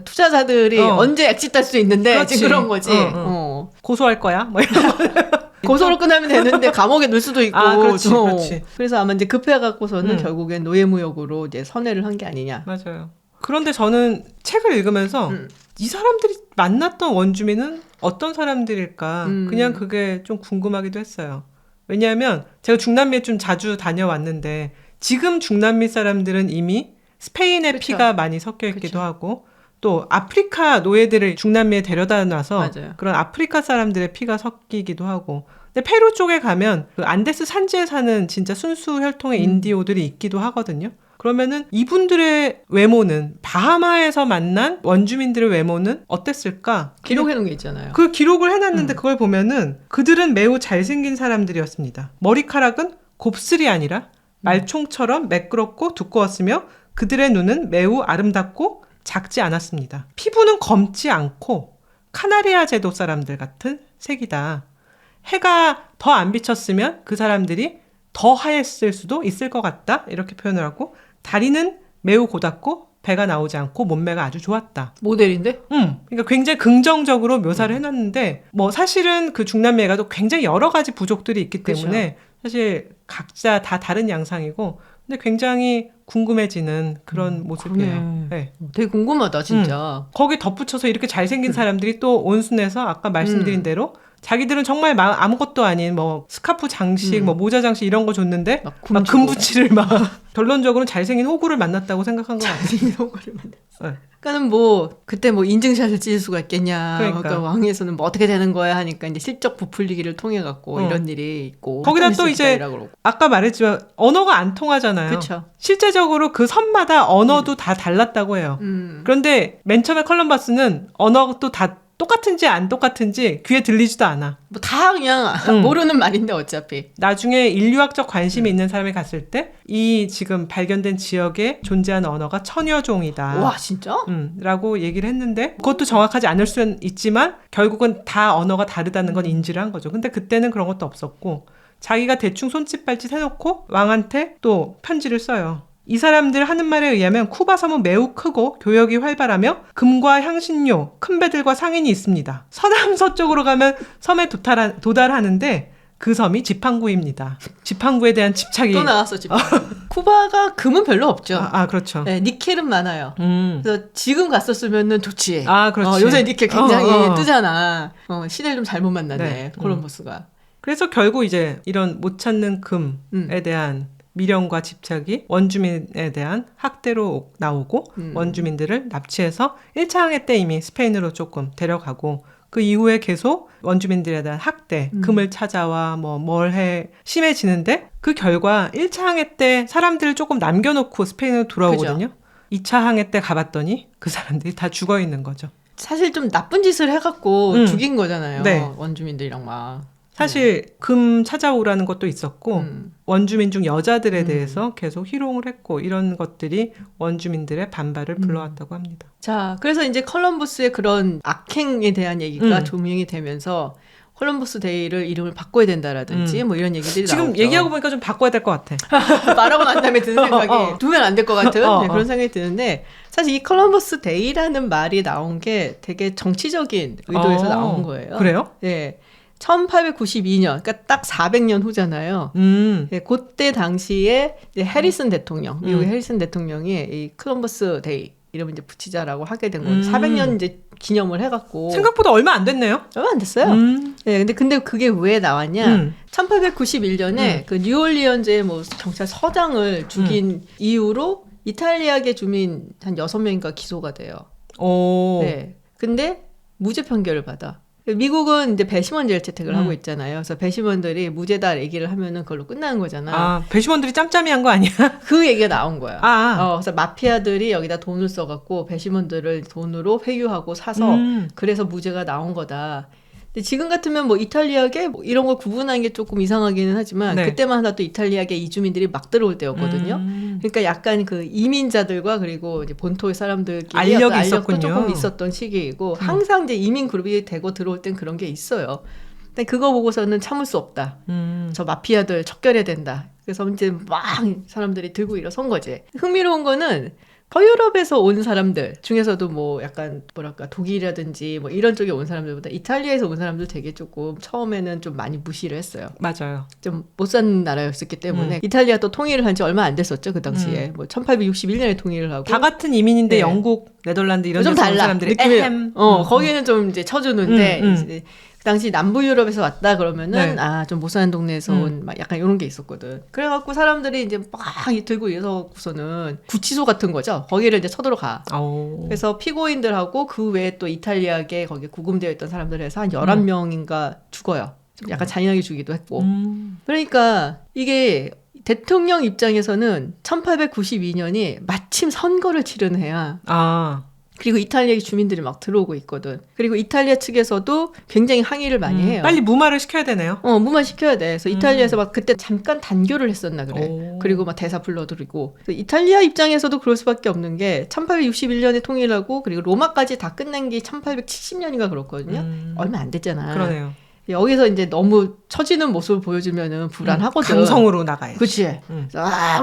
투자자들이 언제 엑짓할 수 있는데 그렇지. 지금 그런 거지. 고소할 거야? 뭐 이런 거. 고소를 끝나면 되는데 감옥에 넣을 수도 있고. 그렇지. 그래서 아마 이제 급해갖고서는 결국엔 노예무역으로 이제 선회를 한 게 아니냐. 맞아요. 그런데 저는 책을 읽으면서 이 사람들이 만났던 원주민은 어떤 사람들일까? 그냥 그게 좀 궁금하기도 했어요. 왜냐하면 제가 중남미에 좀 자주 다녀왔는데 지금 중남미 사람들은 이미 스페인의 그쵸. 피가 많이 섞여 있기도 하고 또 아프리카 노예들을 중남미에 데려다 놔서 맞아요. 그런 아프리카 사람들의 피가 섞이기도 하고 근데 페루 쪽에 가면 그 안데스 산지에 사는 진짜 순수 혈통의 인디오들이 있기도 하거든요. 그러면은 이분들의 외모는 바하마에서 만난 원주민들의 외모는 어땠을까? 기록해놓은 게 있잖아요. 그 기록을 해놨는데 그걸 보면은 그들은 매우 잘생긴 사람들이었습니다. 머리카락은 곱슬이 아니라 말총처럼 매끄럽고 두꺼웠으며 그들의 눈은 매우 아름답고 작지 않았습니다. 피부는 검지 않고 카나리아 제도 사람들 같은 색이다. 해가 더 안 비쳤으면 그 사람들이 더 하였을 수도 있을 것 같다. 이렇게 표현을 하고 다리는 매우 고닫고 배가 나오지 않고 몸매가 아주 좋았다. 모델인데? 그러니까 굉장히 긍정적으로 묘사를 해놨는데 뭐 사실은 그 중남미에가도 굉장히 여러 가지 부족들이 있기 때문에 사실 각자 다 다른 양상이고 근데 굉장히 궁금해지는 그런 모습이에요. 네. 되게 궁금하다 진짜. 거기 덧붙여서 이렇게 잘생긴 사람들이 또 온순해서 아까 말씀드린 대로 자기들은 정말 아무것도 아닌 뭐 스카프 장식, 뭐 모자 장식 이런 거 줬는데 막 금붙이를 막 결론적으로는 잘생긴 호구를 만났다고 생각한 것 같아요. 잘생긴 호구를 만났어요. 그러니까는 뭐 그때 뭐 인증샷을 찍을 수가 있겠냐. 그러니까 왕위에서는 뭐 어떻게 되는 거야 하니까 이제 실적 부풀리기를 통해 갖고 이런 일이 있고. 거기다 또 이제 아까 말했지만 언어가 안 통하잖아요. 그렇죠. 실제적으로 그 섬마다 언어도 다 달랐다고 해요. 그런데 맨 처음에 컬럼버스는 언어도 다 똑같은지 안 똑같은지 귀에 들리지도 않아. 뭐 다 그냥 모르는 말인데 어차피. 나중에 인류학적 관심이 있는 사람이 갔을 때 이 지금 발견된 지역에 존재하는 언어가 천여 종이다. 와 진짜? 라고 얘기를 했는데 그것도 정확하지 않을 수는 있지만 결국은 다 언어가 다르다는 건 인지를 한 거죠. 근데 그때는 그런 것도 없었고 자기가 대충 손짓 발짓 해놓고 왕한테 또 편지를 써요. 이 사람들 하는 말에 의하면 쿠바 섬은 매우 크고 교역이 활발하며 금과 향신료, 큰 배들과 상인이 있습니다. 서남서쪽으로 가면 섬에 도달하는데 그 섬이 지팡구입니다. 지팡구에 대한 집착이 또 나왔어 지팡구. 쿠바가 금은 별로 없죠. 그렇죠. 네, 니켈은 많아요. 그래서 지금 갔었으면은 좋지. 그렇지. 요새 니켈 굉장히 뜨잖아. 시대를 좀 잘못 만났네. 네. 콜럼버스가. 그래서 결국 이제 이런 못 찾는 금에 대한 미련과 집착이 원주민에 대한 학대로 나오고 원주민들을 납치해서 1차 항해 때 이미 스페인으로 조금 데려가고 그 이후에 계속 원주민들에 대한 학대, 금을 찾아와 뭘 해 심해지는데 그 결과 1차 항해 때 사람들을 조금 남겨놓고 스페인으로 돌아오거든요. 그죠? 2차 항해 때 가봤더니 그 사람들이 다 죽어 있는 거죠. 사실 좀 나쁜 짓을 해갖고 죽인 거잖아요. 네. 원주민들이랑 막. 사실 금 찾아오라는 것도 있었고 원주민 중 여자들에 대해서 계속 희롱을 했고 이런 것들이 원주민들의 반발을 불러왔다고 합니다. 자, 그래서 이제 컬럼버스의 그런 악행에 대한 얘기가 조명이 되면서 콜럼버스 데이를 이름을 바꿔야 된다라든지 뭐 이런 얘기들이 지금 나오죠. 얘기하고 보니까 좀 바꿔야 될 것 같아. 말하고 난 다음에 드는 생각이 두면 안 될 것 같은 그런 생각이 드는데 사실 이 콜럼버스 데이라는 말이 나온 게 되게 정치적인 의도에서 나온 거예요. 그래요? 네. 1892년, 그러니까 딱 400년 후잖아요. 네, 그때 당시에 이제 해리슨 대통령, 미국의 해리슨 대통령이 이 콜럼버스 데이 이름을 이제 붙이자라고 하게 된 거예요. 400년 이제 기념을 해갖고. 생각보다 얼마 안 됐네요. 얼마 안 됐어요. 네, 근데 그게 왜 나왔냐? 1891년에 그 뉴올리언즈의 뭐 경찰 서장을 죽인 이후로 이탈리아계 주민 한 6명인가 기소가 돼요. 네. 근데 무죄 판결을 받아. 미국은 이제 배심원제를 채택을 하고 있잖아요. 그래서 배심원들이 무죄다 얘기를 하면은 그걸로 끝나는 거잖아. 배심원들이 짬짬이한 거 아니야? 그 얘기가 나온 거야. 그래서 마피아들이 여기다 돈을 써갖고 배심원들을 돈으로 회유하고 사서 그래서 무죄가 나온 거다. 근데 지금 같으면 뭐 이탈리아계 뭐 이런 걸 구분하는 게 조금 이상하기는 하지만 그때만 하나도 이탈리아계 이주민들이 막 들어올 때였거든요. 그러니까 약간 그 이민자들과 그리고 이제 본토의 사람들끼리 알력도 조금 있었던 시기이고 항상 이제 이민 그룹이 되고 들어올 땐 그런 게 있어요. 근데 그거 보고서는 참을 수 없다. 저 마피아들 척결해야 된다. 그래서 이제 막 사람들이 들고 일어선 거지. 흥미로운 거는 서유럽에서 온 사람들 중에서도 뭐 약간 뭐랄까 독일이라든지 뭐 이런 쪽에 온 사람들보다 이탈리아에서 온 사람들 되게 조금 처음에는 좀 많이 무시를 했어요. 맞아요. 좀 못 사는 나라였기 때문에 이탈리아 또 통일을 한 지 얼마 안 됐었죠 그 당시에. 뭐 1861년에 통일을 하고 다 같은 이민인데 영국, 네덜란드 이런 좀 데서 달라. 온 사람들이 거기는 좀 이제 쳐주는데 이제 그 당시 남부 유럽에서 왔다 그러면은 좀 못 사는 동네에서 온 막 약간 이런 게 있었거든. 그래갖고 사람들이 이제 막 들고 일어서고서는 구치소 같은 거죠. 거기를 이제 쳐들어가. 그래서 피고인들하고 그 외에 또 이탈리아계 거기에 구금되어 있던 사람들 해서 한 11명인가 죽어요. 좀 약간 잔인하게 죽기도 했고. 그러니까 이게 대통령 입장에서는 1892년이 마침 선거를 치른 해야. 그리고 이탈리아 주민들이 막 들어오고 있거든. 그리고 이탈리아 측에서도 굉장히 항의를 많이 해요. 빨리 무마를 시켜야 되네요. 무마 시켜야 돼. 그래서 이탈리아에서 막 그때 잠깐 단교를 했었나 그래. 그리고 막 대사 불러들이고. 이탈리아 입장에서도 그럴 수밖에 없는 게 1861년에 통일하고 그리고 로마까지 다 끝낸 게 1870년인가 그렇거든요. 얼마 안 됐잖아. 그러네요. 여기서 이제 너무 처지는 모습을 보여주면은 불안하거든. 강성으로 나가야지. 그치.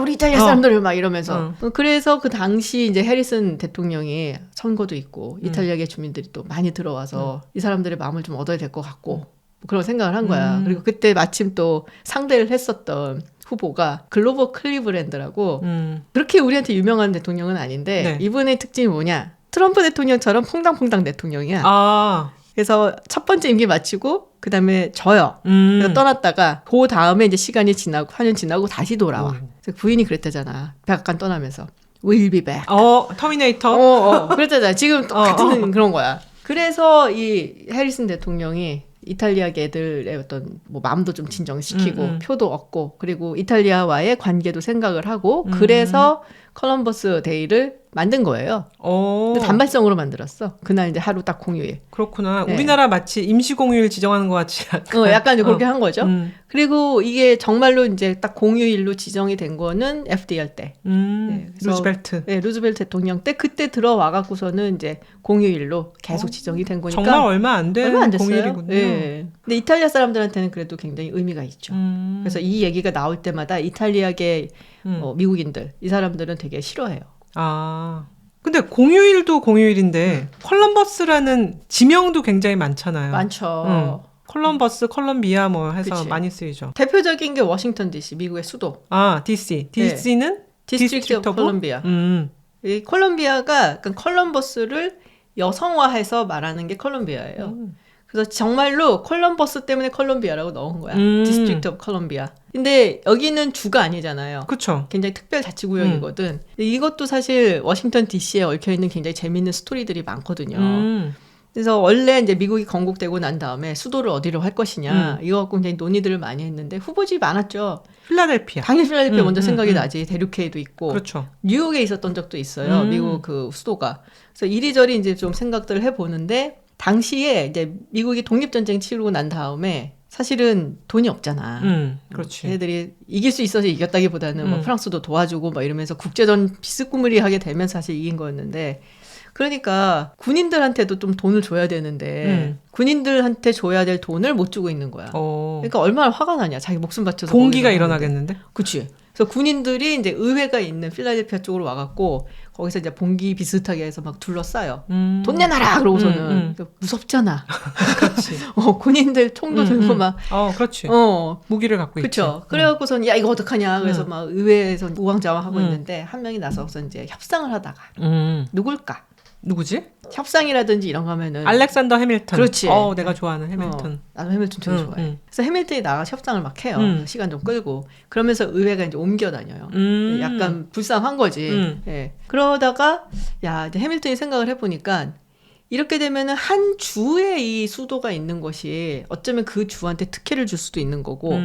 우리 이탈리아 사람들 막 이러면서. 그래서 그 당시 이제 해리슨 대통령이 선거도 있고 이탈리아계 주민들이 또 많이 들어와서 이 사람들의 마음을 좀 얻어야 될 것 같고 뭐 그런 생각을 한 거야. 그리고 그때 마침 또 상대를 했었던 후보가 글로버 클리브랜드라고 그렇게 우리한테 유명한 대통령은 아닌데 네. 이분의 특징이 뭐냐? 트럼프 대통령처럼 퐁당퐁당 대통령이야. 아. 그래서 첫 번째 임기 마치고 그다음에 져요. 그래서 떠났다가 그 다음에 이제 시간이 지나고 4년 지나고 다시 돌아와. 그래서 부인이 그랬다잖아. 백악관 떠나면서 We'll be back. 터미네이터. 그랬잖아. 지금 똑같은 그런 거야. 그래서 이 해리슨 대통령이 이탈리아계들의 어떤 뭐 마음도 좀 진정시키고 표도 얻고 그리고 이탈리아와의 관계도 생각을 하고 그래서 콜럼버스 데이를 만든 거예요. 단발성으로 만들었어. 그날 이제 하루 딱 공휴일. 그렇구나. 네. 우리나라 마치 임시공휴일 지정하는 것 같이 약간 그렇게 한 거죠. 그리고 이게 정말로 이제 딱 공휴일로 지정이 된 거는 FDR 때. 네, 루즈벨트. 네, 루즈벨트 대통령 때 그때 들어와 갖고서는 이제 공휴일로 계속 지정이 된 거니까. 정말 얼마 안 된 공휴일이군요. 네. 근데 이탈리아 사람들한테는 그래도 굉장히 의미가 있죠. 그래서 이 얘기가 나올 때마다 이탈리아계 미국인들 이 사람들은 되게 싫어해요. 아, 근데 공휴일도 공휴일인데 콜럼버스라는 지명도 굉장히 많잖아요. 많죠. 콜럼버스, 콜럼비아 뭐 해서 그치. 많이 쓰이죠. 대표적인 게 워싱턴 DC, 미국의 수도. 아, DC. DC는 디스트릭트 오브 콜럼비아. 이 콜럼비아가 약간 콜럼버스를 여성화해서 말하는 게 콜럼비아예요. 그래서 정말로 콜럼버스 때문에 콜럼비아라고 넣은 거야. 디스트릭트 오브 콜럼비아. 근데 여기는 주가 아니잖아요. 그렇죠. 굉장히 특별 자치구역이거든. 이것도 사실 워싱턴 DC에 얽혀 있는 굉장히 재밌는 스토리들이 많거든요. 그래서 원래 이제 미국이 건국되고 난 다음에 수도를 어디로 할 것이냐 이거 갖고 굉장히 논의들을 많이 했는데 후보집이 많았죠. 필라델피아. 당연히 필라델피아 먼저 생각이 나지. 대륙회의도 있고. 그렇죠. 뉴욕에 있었던 적도 있어요. 미국 그 수도가. 그래서 이리저리 이제 좀 생각들을 해보는데 당시에 이제 미국이 독립전쟁 치르고 난 다음에 사실은 돈이 없잖아. 그렇지. 걔네들이 이길 수 있어서 이겼다기보다는 뭐 프랑스도 도와주고 뭐 이러면서 국제전 비스꾸무리하게 되면서 사실 이긴 거였는데 그러니까 군인들한테도 좀 돈을 줘야 되는데 군인들한테 줘야 될 돈을 못 주고 있는 거야. 그러니까 얼마나 화가 나냐. 자기 목숨 바쳐서. 봉기가 일어나겠는데? 그치. 그래서 군인들이 이제 의회가 있는 필라델피아 쪽으로 와갖고 거기서 이제 봉기 비슷하게 해서 막 둘러싸요. 돈 내놔라! 그러고서는. 무섭잖아. 그렇지. 군인들 총도 들고 막. 그렇지. 무기를 갖고 있지. 그렇죠. 그래갖고서는 야, 이거 어떡하냐. 그래서 막 의회에서 우왕좌왕하고 있는데 한 명이 나서서 이제 협상을 하다가. 누굴까? 누구지? 협상이라든지 이런 거 하면은 알렉산더 해밀턴. 그렇지. 내가 좋아하는 해밀턴. 나도 해밀턴 되게 좋아해. 그래서 해밀턴이 나가서 협상을 막 해요. 시간 좀 끌고. 그러면서 의회가 이제 옮겨 다녀요. 약간 불쌍한 거지. 예. 그러다가 야, 이제 해밀턴이 생각을 해보니까 이렇게 되면은 한 주에 이 수도가 있는 것이 어쩌면 그 주한테 특혜를 줄 수도 있는 거고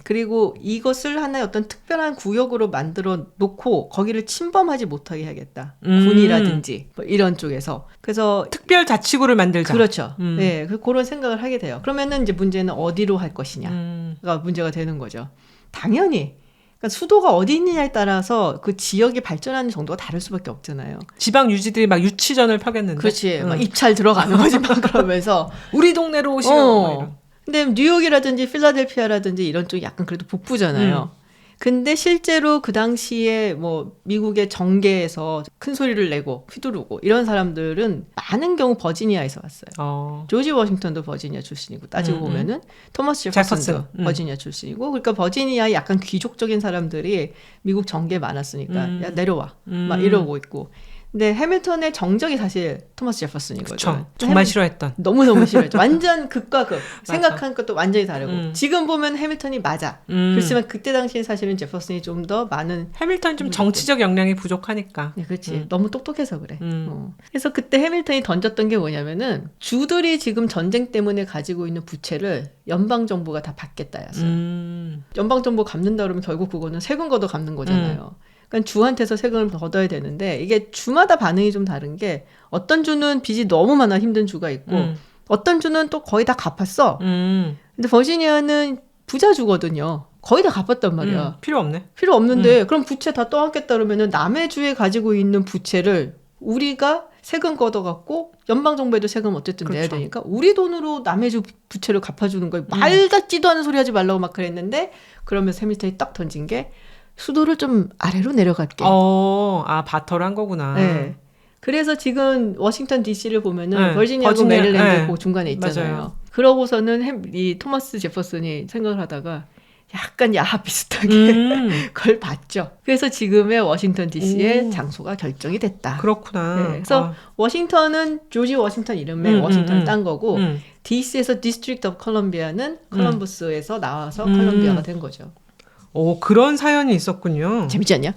그리고 이것을 하나의 어떤 특별한 구역으로 만들어 놓고 거기를 침범하지 못하게 해야겠다. 군이라든지 뭐 이런 쪽에서. 그래서 특별 자치구를 만들자. 그렇죠. 네, 그런 생각을 하게 돼요. 그러면은 이제 문제는 어디로 할 것이냐가 문제가 되는 거죠. 당연히 그러니까 수도가 어디 있느냐에 따라서 그 지역이 발전하는 정도가 다를 수밖에 없잖아요. 지방 유지들이 막 유치전을 펴겠는데. 그렇지. 막 입찰 들어가는 거지 막 그러면서 우리 동네로 오시라고. 근데 뉴욕이라든지 필라델피아라든지 이런 쪽이 약간 그래도 북부잖아요. 근데 실제로 그 당시에 뭐 미국의 정계에서 큰 소리를 내고 휘두르고 이런 사람들은 많은 경우 버지니아에서 왔어요. 조지 워싱턴도 버지니아 출신이고 따지고 보면은 토머스 제퍼슨도 버지니아 출신이고 그러니까 버지니아에 약간 귀족적인 사람들이 미국 정계에 많았으니까 야 내려와 막 이러고 있고 근데 해밀턴의 정적이 사실 토머스 제퍼슨이거든. 그쵸. 정말 싫어했던. 너무너무 싫어했죠. 완전 극과 극. 생각하는 것도 완전히 다르고. 지금 보면 해밀턴이 맞아. 그렇지만 그때 당시에 사실은 제퍼슨이 좀 더 많은. 해밀턴이 좀 정치적 역량이 부족하니까. 네, 그렇지. 너무 똑똑해서 그래. 그래서 그때 해밀턴이 던졌던 게 뭐냐면은 주들이 지금 전쟁 때문에 가지고 있는 부채를 연방정부가 다 받겠다였어요. 연방정부 갚는다 그러면 결국 그거는 세금 걷어 갚는 거잖아요. 그러니까 주한테서 세금을 걷어야 되는데 이게 주마다 반응이 좀 다른 게 어떤 주는 빚이 너무 많아 힘든 주가 있고 어떤 주는 또 거의 다 갚았어. 근데 버지니아는 부자 주거든요. 거의 다 갚았단 말이야. 필요 없네. 필요 없는데 그럼 부채 다 떠안겠다 그러면은 남의 주에 가지고 있는 부채를 우리가 세금 걷어갖고 연방정부에도 세금 어쨌든 그렇죠. 내야 되니까 우리 돈으로 남의 주 부채를 갚아주는 거예요. 말 같지도 않은 소리 하지 말라고 막 그랬는데 그러면서 해밀턴이 딱 던진 게 수도를 좀 아래로 내려갈게. 바터를 한 거구나. 네. 그래서 지금 워싱턴 DC를 보면은 버지니아하고 메릴랜드 그 중간에 있잖아요. 맞아요. 그러고서는 이 토마스 제퍼슨이 생각을 하다가 약간 야합 비슷하게 그걸 봤죠. 그래서 지금의 워싱턴 DC의 장소가 결정이 됐다. 그렇구나. 네, 그래서 워싱턴은 조지 워싱턴 이름의 워싱턴을 딴 거고 DC에서 디스트릭트 오브 컬럼비아는 컬럼버스에서 나와서 컬럼비아가 된 거죠. 오, 그런 사연이 있었군요. 재밌지 않냐?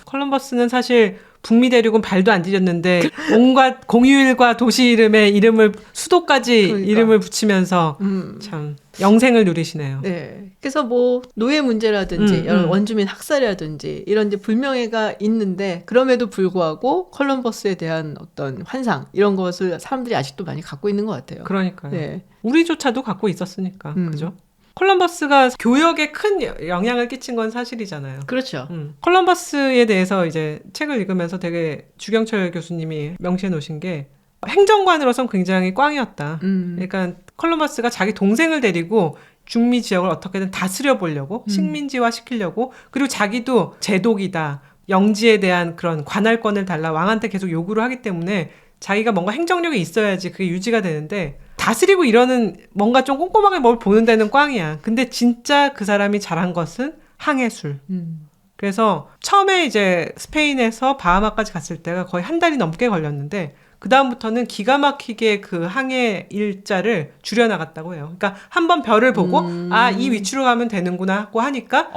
콜럼버스는 사실 북미 대륙은 발도 안 디뎠는데 온갖 공휴일과 도시 이름을 수도까지 그러니까. 이름을 붙이면서 참 영생을 누리시네요. 네. 그래서 뭐 노예 문제라든지 여러 원주민 학살이라든지 이런 이제 불명예가 있는데 그럼에도 불구하고 콜럼버스에 대한 어떤 환상 이런 것을 사람들이 아직도 많이 갖고 있는 것 같아요. 그러니까요. 네. 우리조차도 갖고 있었으니까. 그죠? 콜럼버스가 교역에 큰 영향을 끼친 건 사실이잖아요. 그렇죠. 콜럼버스에 대해서 이제 책을 읽으면서 되게 주경철 교수님이 명시해 놓으신 게 행정관으로선 굉장히 꽝이었다. 그러니까 콜럼버스가 자기 동생을 데리고 중미 지역을 어떻게든 다스려 보려고 식민지화 시키려고 그리고 자기도 제독이다. 영지에 대한 그런 관할권을 달라 왕한테 계속 요구를 하기 때문에 자기가 뭔가 행정력이 있어야지 그게 유지가 되는데 다스리고 이러는 뭔가 좀 꼼꼼하게 뭘 보는 데는 꽝이야. 근데 진짜 그 사람이 잘한 것은 항해술. 그래서 처음에 이제 스페인에서 바하마까지 갔을 때가 거의 한 달이 넘게 걸렸는데 그 다음부터는 기가 막히게 그 항해 일자를 줄여나갔다고 해요. 그러니까 한번 별을 보고 이 위치로 가면 되는구나 하고 하니까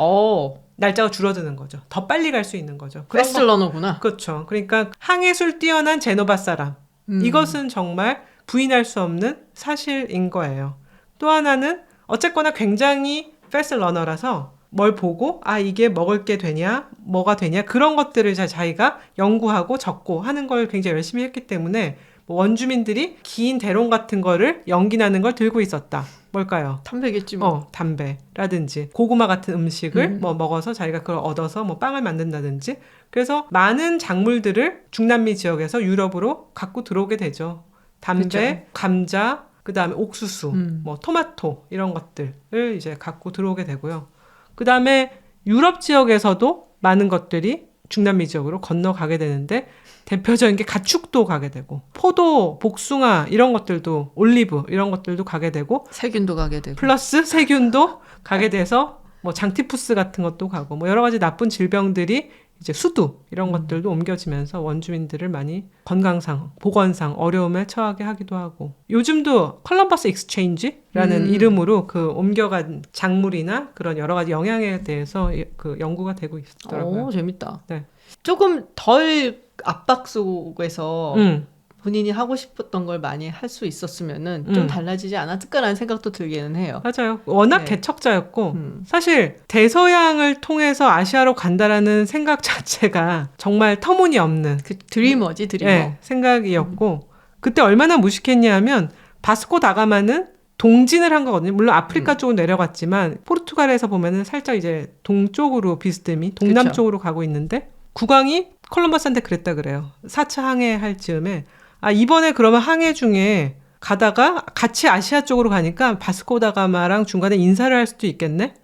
날짜가 줄어드는 거죠. 더 빨리 갈 수 있는 거죠. 패스트 러너구나. 그렇죠. 그러니까 항해술 뛰어난 제노바 사람. 이것은 정말 부인할 수 없는 사실인 거예요. 또 하나는 어쨌거나 굉장히 패스트 러너라서 뭘 보고 이게 먹을 게 되냐 뭐가 되냐 그런 것들을 자기가 연구하고 적고 하는 걸 굉장히 열심히 했기 때문에 뭐 원주민들이 긴 대롱 같은 거를 연기나는 걸 들고 있었다. 뭘까요? 담배겠지 뭐. 담배라든지 고구마 같은 음식을 뭐 먹어서 자기가 그걸 얻어서 뭐 빵을 만든다든지 그래서 많은 작물들을 중남미 지역에서 유럽으로 갖고 들어오게 되죠. 담배, 그렇죠. 감자, 그 다음에 옥수수, 뭐 토마토 이런 것들을 이제 갖고 들어오게 되고요. 그 다음에 유럽 지역에서도 많은 것들이 중남미 지역으로 건너가게 되는데 대표적인 게 가축도 가게 되고 포도, 복숭아 이런 것들도 올리브 이런 것들도 가게 되고 세균도 가게 되고 플러스 세균도 가게 돼서 뭐 장티푸스 같은 것도 가고 뭐 여러 가지 나쁜 질병들이 이제 수두 이런 것들도 옮겨지면서 원주민들을 많이 건강상, 보건상 어려움에 처하게 하기도 하고 요즘도 콜럼버스 익스체인지라는 이름으로 그 옮겨간 작물이나 그런 여러 가지 영향에 대해서 그 연구가 되고 있더라고요. 재밌다. 네. 조금 덜 압박 속에서 본인이 하고 싶었던 걸 많이 할 수 있었으면은 좀 달라지지 않았을까라는 생각도 들기는 해요. 맞아요. 워낙 개척자였고 사실 대서양을 통해서 아시아로 간다라는 생각 자체가 정말 터무니없는 그 드리머지 드리머. 네, 생각이었고 그때 얼마나 무식했냐면 바스코 다가마는 동진을 한 거거든요. 물론 아프리카 쪽으로 내려갔지만 포르투갈에서 보면은 살짝 이제 동쪽으로 비스듬히 동남 그쵸. 쪽으로 가고 있는데 국왕이 콜럼버스한테 그랬다 그래요. 4차 항해할 즈음에 이번에 그러면 항해 중에 가다가 같이 아시아 쪽으로 가니까 바스코 다가마랑 중간에 인사를 할 수도 있겠네?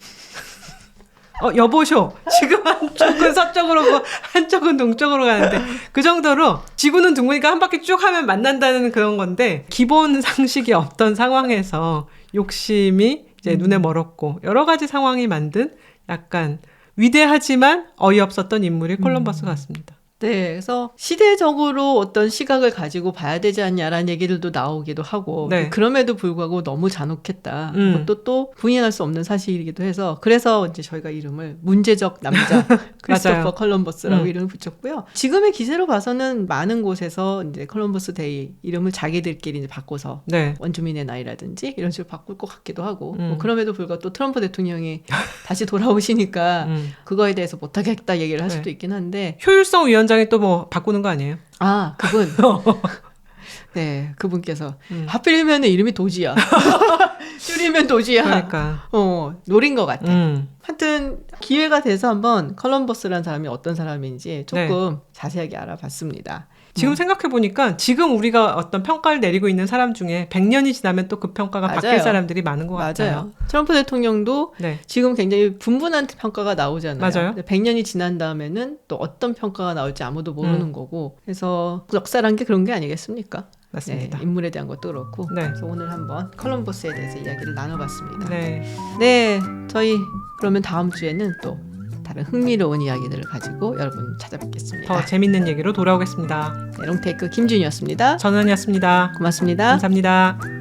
여보쇼. 지금 한쪽은 서쪽으로 가고 한쪽은 동쪽으로 가는데 그 정도로 지구는 둥그니까 한 바퀴 쭉 하면 만난다는 그런 건데 기본 상식이 없던 상황에서 욕심이 이제 눈에 멀었고 여러 가지 상황이 만든 약간 위대하지만 어이없었던 인물이 콜럼버스 같습니다. 네, 그래서 시대적으로 어떤 시각을 가지고 봐야 되지 않냐라는 얘기들도 나오기도 하고 네. 그럼에도 불구하고 너무 잔혹했다. 그것도 또 부인할 수 없는 사실이기도 해서 그래서 이제 저희가 이름을 문제적 남자 크리스토퍼 콜럼버스라고 이름을 붙였고요. 지금의 기세로 봐서는 많은 곳에서 이제 콜럼버스 데이 이름을 자기들끼리 이제 바꿔서 네. 원주민의 나이라든지 이런 식으로 바꿀 것 같기도 하고 뭐 그럼에도 불구하고 또 트럼프 대통령이 다시 돌아오시니까 그거에 대해서 못하겠다 얘기를 할 수도 있긴 한데 효율성 위원장이 또 뭐 바꾸는 거 아니에요? 그분. 네, 그분께서 하필이면 이름이 도지야. 줄이면 도지야. 그러니까. 노린 것 같아. 하여튼 기회가 돼서 한번 콜럼버스라는 사람이 어떤 사람인지 조금 자세하게 알아봤습니다. 지금 생각해보니까 지금 우리가 어떤 평가를 내리고 있는 사람 중에 100년이 지나면 또 그 평가가 바뀔 사람들이 많은 것 같아요. 맞아요. 트럼프 대통령도 지금 굉장히 분분한 평가가 나오잖아요. 맞아요. 100년이 지난 다음에는 또 어떤 평가가 나올지 아무도 모르는 거고 그래서 역사란 게 그런 게 아니겠습니까? 맞습니다. 네, 인물에 대한 것도 그렇고. 네. 그래서 오늘 한번 콜럼버스에 대해서 이야기를 나눠봤습니다. 네. 네, 저희 그러면 다음 주에는 또 다른 흥미로운 이야기들을 가지고 여러분 찾아뵙겠습니다. 더 재밌는 얘기로 돌아오겠습니다. 네, 롱테이크 김준이었습니다. 전원이었습니다. 고맙습니다. 감사합니다.